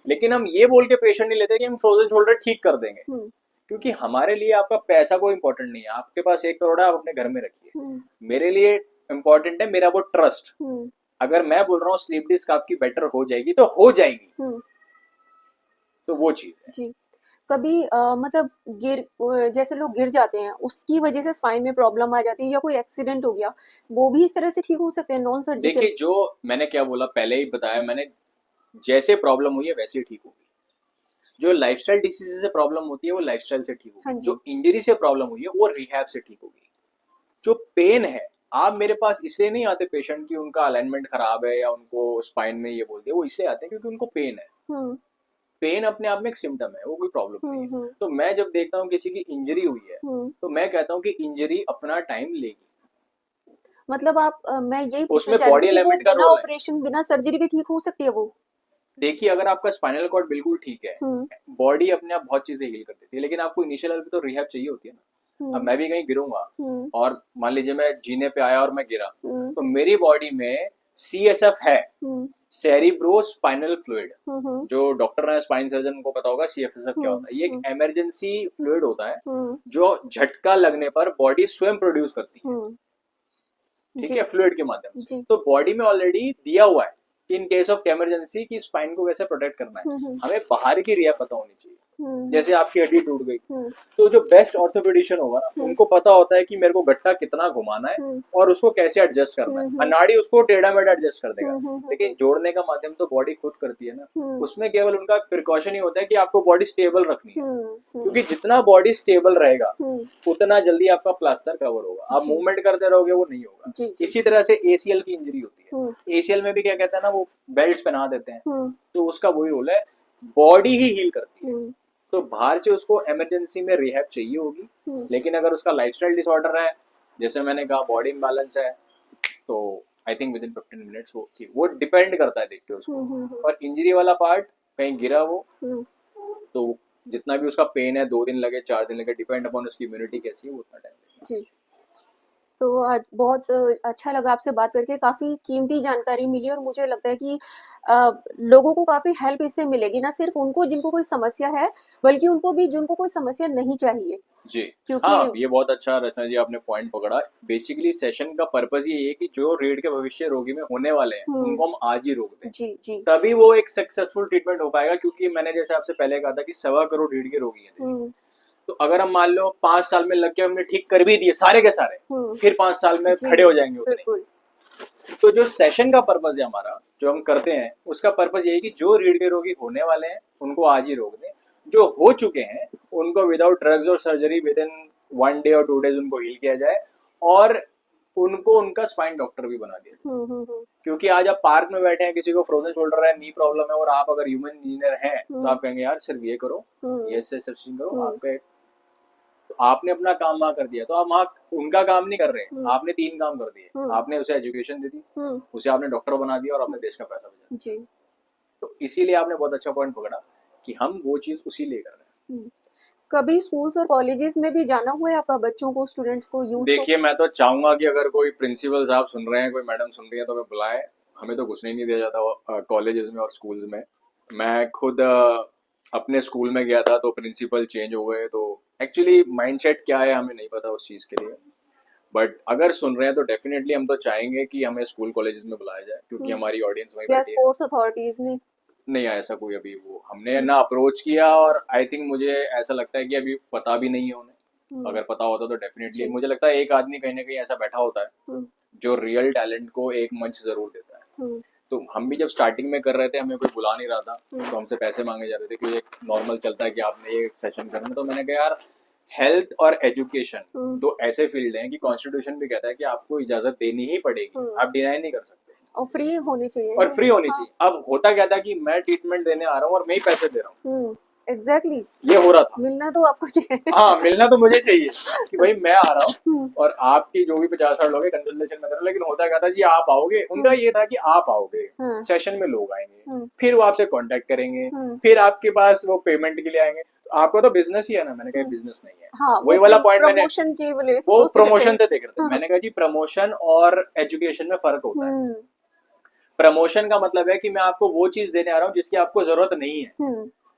लेकिन हम ये बोल के पेशेंट नहीं लेते कि हम फ्रोजन शोल्डर ठीक कर देंगे, क्योंकि हमारे लिए आपका पैसा कोई इंपॉर्टेंट नहीं है। आपके पास 1 करोड़ है, आप अपने घर में रखिए। मेरे लिए इंपॉर्टेंट है मेरा वो ट्रस्ट। अगर मैं बोल रहा हूँ स्लीप डिस्क आपकी बेटर हो जाएगी तो हो जाएगी, तो वो चीज है जी। कभी मतलब जैसे लोग गिर जाते हैं उसकी वजह से स्पाइन में प्रॉब्लम आ जाती है या कोई एक्सीडेंट हो गया, वो भी इस तरह से ठीक हो सकते हैं नॉन सर्जिकल। देखिए, जो मैंने क्या बोला पहले ही बताया मैंने, जैसे प्रॉब्लम हुई है वैसे ही ठीक होगी। जो लाइफस्टाइल डिसीज से प्रॉब्लम होती है वो लाइफस्टाइल से ठीक होगी। हाँ जो इंजरी से प्रॉब्लम हुई है वो रिहैब से ठीक होगी। जो पेन है, आप मेरे पास इसलिए नहीं आते पेशेंट की उनका अलाइनमेंट खराब है या उनको स्पाइन में ये बोलते हैं, वो इसलिए आते हैं क्योंकि उनको पेन है। पेन अपने आप में एक सिम्टम है, वो कोई प्रॉब्लम नहीं है। तो मैं जब देखता हूँ किसी की इंजरी हुई है, तो मैं कहता हूँ कि इंजरी अपना टाइम लेगी। मतलब आप मैं यही पूछना उसमें चाह रही बॉडी थी कि वो एलिमेंट का बिना रोल है। ऑपरेशन बिना सर्जरी के ठीक हो सकती है वो। देखिए, अगर आपका स्पाइनल कॉर्ड बिल्कुल ठीक है, बॉडी अपने आप बहुत चीजें हील कर देती है, लेकिन आपको इनिशियल लेवल पे तो रिहैब चाहिए होती है ना। अब मैं भी कहीं गिरूंगा और मान लीजिए मैं जीने पे आया और मैं गिरा, तो मेरी बॉडी में CSF है, सेरिब्रो स्पाइनल फ्लूइड, जो डॉक्टर है स्पाइन सर्जन को पता होगा CSF क्या होता है। ये एक इमरजेंसी फ्लूइड होता है जो झटका लगने पर बॉडी स्वयं प्रोड्यूस करती है, ठीक है, फ्लूइड के माध्यम से। तो बॉडी में ऑलरेडी दिया हुआ है कि इन केस ऑफ इमरजेंसी की स्पाइन को कैसे प्रोटेक्ट करना है। हमें बाहर की रिया पता होनी चाहिए। जैसे आपकी हड्डी टूट गई, तो जो बेस्ट ऑर्थोपेडिशियन होगा ना, उनको पता होता है कि मेरे को गट्टा कितना घुमाना है और उसको कैसे एडजस्ट करना है। अनाड़ी उसको टेढ़ा मेढ़ा एडजस्ट कर देगा, लेकिन जोड़ने का माध्यम तो बॉडी खुद करती है ना। उसमें केवल उनका प्रिकॉशन ही होता है कि आपको बॉडी स्टेबल रखनी है, क्योंकि जितना बॉडी स्टेबल रहेगा उतना जल्दी आपका प्लास्टर कवर होगा। आप मूवमेंट करते रहोगे वो नहीं होगा। इसी तरह से ACL की इंजरी होती है, ACL में भी क्या कहते हैं ना, वो बेल्ट पहना देते हैं, तो उसका वही रोल है, बॉडी ही हील करती है। तो बाहर से उसको इमरजेंसी में रिहैब चाहिए होगी, लेकिन अगर उसका लाइफस्टाइल डिसऑर्डर है, जैसे मैंने कहा बॉडी इम्बैलेंस है, तो I think with in 15 minutes वो डिपेंड करता है देख के उसको। और इंजरी वाला पार्ट, कहीं गिरा वो, तो जितना भी उसका पेन है 2 दिन लगे 4 दिन लगे, डिपेंड अपॉन उसकी इम्यूनिटी कैसी है, वो उतना टाइम लगेगा। जी। तो आज बहुत अच्छा लगा आपसे बात करके, काफ़ी कीमती जानकारी मिली और मुझे लगता है कि लोगों को काफ़ी हेल्प इससे मिलेगी, ना सिर्फ उनको जिनको कोई समस्या है, बल्कि उनको भी जिनको कोई समस्या नहीं चाहिए। जी, क्योंकि हाँ, ये बहुत अच्छा रचना जी आपने पॉइंट पकड़ा। बेसिकली सेशन का पर्पज ये है कि जो रीढ़ के भविष्य रोगी में होने वाले हैं उनको हम आज ही रोक दें, जी जी। तभी वो एक सक्सेसफुल ट्रीटमेंट हो पाएगा। क्योंकि मैंने जैसे आपसे पहले कहा था कि 1.25 करोड़ रीढ़ के रोगी हैं, तो अगर हम मान लो 5 साल में लग के हमने ठीक कर भी दिए सारे के सारे, फिर 5 साल में खड़े हो जाएंगे उतने। तो जो सेशन का पर्पज है हमारा, जो हम करते हैं, उसका पर्पज ये है कि जो रीढ़ के रोगी होने वाले हैं उनको आज ही रोक दें, जो हो चुके हैं उनको विदाउट ड्रग्स और सर्जरी विद इन 1 डे और 2 डेज उनको हील किया जाए, और उनको उनका स्पाइन डॉक्टर भी बना दिया। क्योंकि आज आप पार्क में बैठे हैं, किसी को फ्रोजन शोल्डर है, नी प्रॉब्लम है, और आप अगर ह्यूमन इंजीनियर हैं तो आप कहेंगे यार सिर्फ ये करो, ये से सर्चिंग करो, आपके तो आपने अपना काम वहां कर दिया। तो आप वहां उनका काम नहीं कर रहे, आपने 3 काम कर दिए। आपने उसे एजुकेशन दे दी, उसे आपने डॉक्टर बना दिया, और आपने देश का पैसा बचा दिया। तो इसीलिए आपने बहुत अच्छा पॉइंट पकड़ा कि हम वो चीज उसी लिए कर रहे हैं। कभी स्कूल्स और कॉलेजेस में भी जाना हुआ है आपका, बच्चों को, स्टूडेंट्स को, यूथ को? देखिए, मैं तो चाहूंगा कि अगर कोई प्रिंसिपल साहब सुन रहे हैं, कोई मैडम सुन रही है, तो वे बुलाए। हमें तो घुसने नहीं दिया जाता कॉलेजेस में और स्कूल्स में, मैं खुद अपने स्कूल में गया था तो प्रिंसिपल चेंज हो गए, तो एक्चुअली माइंडसेट क्या है हमें नहीं पता उस चीज़ के लिए। बट अगर सुन रहे हैं तो डेफिनेटली हम तो चाहेंगे कि हमें स्कूल कॉलेजेस में बुलाया जाए, क्योंकि हम्म, हमारी ऑडियंस वहीं या बैठी है। स्पोर्ट्स अथॉरिटीज में। नहीं आया ऐसा कोई अभी, वो हमने ना अप्रोच किया, और आई थिंक मुझे ऐसा लगता है कि अभी पता भी नहीं है उन्हें। हम्म, अगर पता होता तो डेफिनेटली जी। मुझे लगता है एक आदमी कहीं ना कहीं ऐसा बैठा होता है हम्म, जो रियल टैलेंट को एक मंच जरूर देता है। हम्म, तो हम भी जब स्टार्टिंग में कर रहे थे, हमें कोई बुला नहीं रहा था, हम्म, तो हमसे पैसे मांगे जाते थे कि एक नॉर्मल चलता है कि आपने ये सेशन करना है। तो मैंने कहा यार, हेल्थ और एजुकेशन हम्म, दो ऐसे फील्ड हैं कि कॉन्स्टिट्यूशन भी कहता है कि आपको इजाजत देनी ही पड़ेगी, हम्म, आप डिनाई नहीं कर सकते, और फ्री होनी चाहिए और ना। फ्री होनी हाँ। चाहिए। अब होता क्या था कि मैं ट्रीटमेंट देने आ रहा हूँ और मैं ही पैसे दे रहा हूँ, एग्जैक्टली। ये हो रहा था। मिलना तो आपको चाहिए। हाँ, मिलना तो मुझे चाहिए कि भाई मैं आ रहा हूँ हम्म, और आपकी जो भी 50-60 लोग हैं कंसल्टेशन में कर रहे हैं, लेकिन होता क्या था जी, आप आओगे, उनका हम्म, ये था कि आप आओगे, हाँ, सेशन में लोग आएंगे, हम्म, फिर वो आपसे कांटेक्ट करेंगे, हम्म, फिर आपके पास वो पेमेंट के लिए आएंगे। तो आपको तो बिजनेस ही है ना। मैंने कहा हम्म, बिजनेस नहीं है। हाँ, वही वो वाला पॉइंट मैंने, प्रमोशन के लिए वो सोच रहे थे। प्रमोशन से देख रहे थे। हाँ, मैंने कहा जी प्रमोशन और एजुकेशन में फर्क होता है। हम्म, प्रमोशन का मतलब है कि मैं आपको वो चीज देने आ रहा हूँ जिसकी आपको जरूरत नहीं है,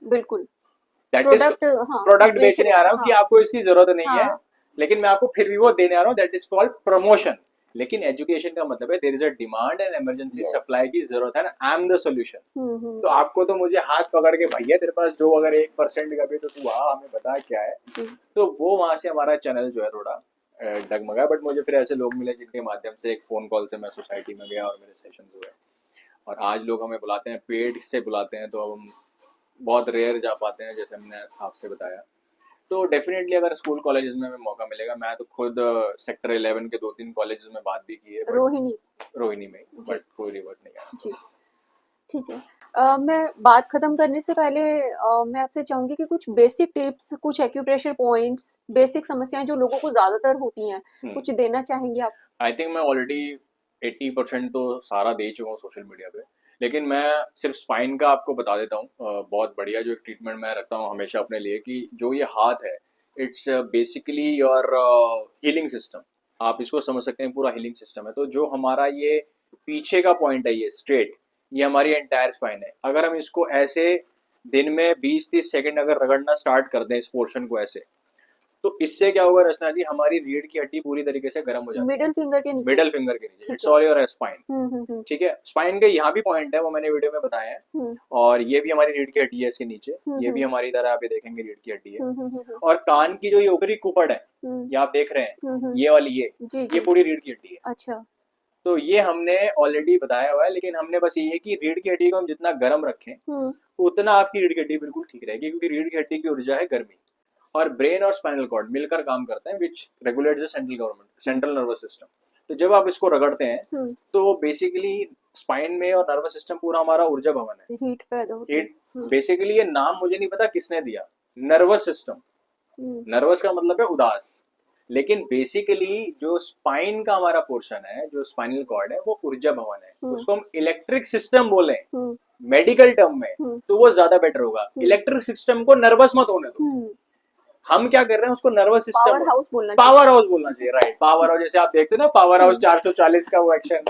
बिल्कुल। दैट इज प्रोडक्ट, हाँ, प्रोडक्ट बेच बेचने रहे आ हैं, रहा हूँ कि हाँ, आपको इसकी जरूरत नहीं है, हाँ, लेकिन मैं आपको फिर भी वो देने आ रहा हूँ, दैट इज कॉल्ड प्रमोशन। लेकिन एजुकेशन का मतलब है there is a demand and emergency yes. Supply की जरूरत है ना, I am the solution. Hmm, तो आपको तो मुझे हाथ पकड़ के, भैया तेरे पास जो अगर 1% का भी तो तू आ, हमें बता क्या है। जी। तो वो वहां से हमारा चैनल जो है थोड़ा डगमगा। बट मुझे फिर ऐसे लोग मिले जिनके माध्यम से एक फोन कॉल से मैं सोसाइटी में गया और मेरे सेशन हुए। और आज लोग हमें बुलाते हैं, पेड से बुलाते हैं, तो अब हम बहुत रेयर जा पाते हैं, जैसे हमने आपसे बताया। तो डेफिनेटली अगर स्कूल कॉलेजेस में हमें मौका मिलेगा, मैं तो खुद सेक्टर 11 के 2-3 कॉलेजेस में बात भी की है, बट रोहिणी। रोहिणी में, जी। बट कोई रिवर्ट नहीं आया। जी, ठीक है। मैं बात खत्म करने से पहले मैं आपसे चाहूंगी कि कुछ बेसिक टिप्स, कुछ एक्यूप्रेशर पॉइंट्स, बेसिक समस्याएं जो लोगों को ज्यादातर होती हैं, कुछ देना चाहेंगे आप? आई थिंक मैं ऑलरेडी 80% तो सारा दे चुका हूँ सोशल मीडिया पे, लेकिन मैं सिर्फ स्पाइन का आपको बता देता हूँ। बहुत बढ़िया जो एक ट्रीटमेंट मैं रखता हूँ हमेशा अपने लिए, कि जो ये हाथ है, it's basically your healing system. आप इसको समझ सकते हैं, पूरा हीलिंग सिस्टम है। तो जो हमारा ये पीछे का पॉइंट है, ये स्ट्रेट, ये हमारी एंटायर स्पाइन है। अगर हम इसको ऐसे दिन में 20-30 सेकंड अगर रगड़ना स्टार्ट कर दें इस पोर्शन को ऐसे, तो इससे क्या होगा रचना जी, हमारी रीढ़ की हड्डी पूरी तरीके से गर्म हो जाती है। मिडिल फिंगर के नीचे। मिडल फिंगर के नीचे, ठीक इट्स है। All your spine. हम्म। ठीक है, स्पाइन के यहाँ भी पॉइंट है, वो मैंने वीडियो में बताया है। हम्म, और ये भी हमारी रीढ़ की हड्डी है इसके नीचे, ये भी हम्म, हमारी तरह आप ये देखेंगे रीढ़ की हड्डी है। हम्म, और कान की जो ये ऊपरी कुपड़ है, हम्म, ये आप देख रहे हैं, हम्म, ये वाली जी ये जी। पूरी रीढ़ की हड्डी है। अच्छा। तो ये हमने ऑलरेडी बताया हुआ है, लेकिन हमने बस ये है कि रीढ़ की हड्डी को हम जितना गर्म रखें, हम्म, उतना आपकी रीढ़ की हड्डी बिल्कुल ठीक रहेगी, क्योंकि रीढ़ की हड्डी की ऊर्जा है गर्मी। और ब्रेन और स्पाइनल कॉर्ड मिलकर काम करते हैं, which regulates the central nervous system. तो जब आप इसको रगड़ते हैं, हम्म, तो बेसिकली स्पाइन में और नर्वस सिस्टम पूरा हमारा ऊर्जा भवन है। हीट पैदा होती है। हीट, बेसिकली ये नाम मुझे नहीं पता किसने दिया, नर्वस सिस्टम। हम्म, नर्वस का मतलब है उदास, लेकिन बेसिकली जो स्पाइन का हमारा पोर्शन है, जो स्पाइनल कॉर्ड है, वो ऊर्जा भवन है। हम्म, उसको हम इलेक्ट्रिक सिस्टम बोले हम्म, मेडिकल टर्म में, हम्म, तो वो ज्यादा बेटर होगा। इलेक्ट्रिक सिस्टम को नर्वस मत होने दो। हम्म, हम क्या कर रहे हैं, उसको नर्वस सिस्टम, पावर हाउस बोलना चाहिए। पावर हाउस बोलना चाहिए, राइट। पावर हाउस, जैसे आप देखते हैं ना पावर हाउस हम्म, 440 का वो एक्शन।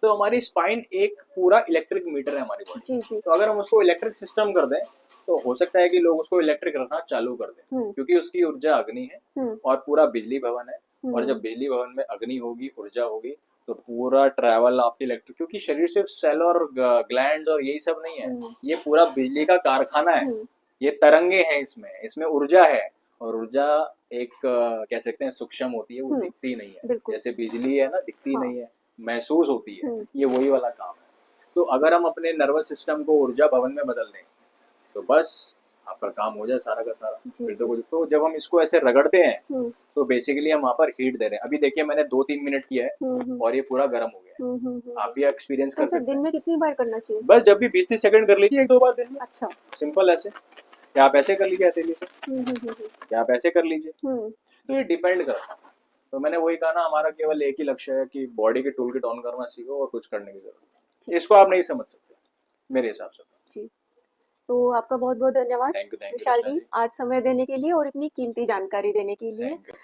तो हमारी स्पाइन एक पूरा इलेक्ट्रिक मीटर है हमारी बॉडी। जी जी। तो अगर हम उसको इलेक्ट्रिक सिस्टम कर दें, तो हो सकता है कि लोग उसको इलेक्ट्रिक रखना चालू कर दें, क्योंकि उसकी ऊर्जा अग्नि है और पूरा बिजली भवन है। और जब बिजली भवन में अग्नि होगी, ऊर्जा होगी, तो पूरा ट्रैवल आपकी इलेक्ट्रिक, क्योंकि शरीर सिर्फ सेल और ग्लैंड्स और यही सब नहीं है, ये पूरा बिजली का कारखाना है। ये तरंगे हैं, इसमें इसमें ऊर्जा है। और ऊर्जा एक कह सकते हैं सूक्ष्म होती है, वो दिखती नहीं है। बिल्कुल। जैसे बिजली है ना, दिखती हाँ। नहीं है, महसूस होती है। ये वही वाला काम है। तो अगर हम अपने नर्वस सिस्टम को ऊर्जा भवन में बदल दें, तो बस आपका काम हो जाए सारा का सारा। जी, फिर जी। तो कुछ, तो जब हम इसको ऐसे रगड़ते हैं, तो बेसिकली हम वहाँ पर हीट दे रहे हैं। अभी देखिए मैंने 2-3 मिनट किया है और ये पूरा गर्म हो गया है। आप भी एक्सपीरियंस तो कर इसे सकते दिन हैं। में कितनी बार करना चाहिए? बस जब भी 20-30 सेकंड कर लीजिए, 1-2 बार दिन में। अच्छा। सिंपल ऐसे, या आप ऐसे कर लीजिए हथेली से, या आप ऐसे कर लीजिए। तो ये डिपेंड करता है। तो मैंने वही कहा ना, हमारा केवल एक ही लक्ष्य है कि बॉडी के टूल किट ऑन करना सीखो, और कुछ करने की जरूरत है। इसको आप नहीं समझ सकते मेरे हिसाब से। जी। तो आपका बहुत बहुत धन्यवाद थैंक यू विशाल रचना जी, आज समय देने के लिए और इतनी कीमती जानकारी देने के लिए। Thank you.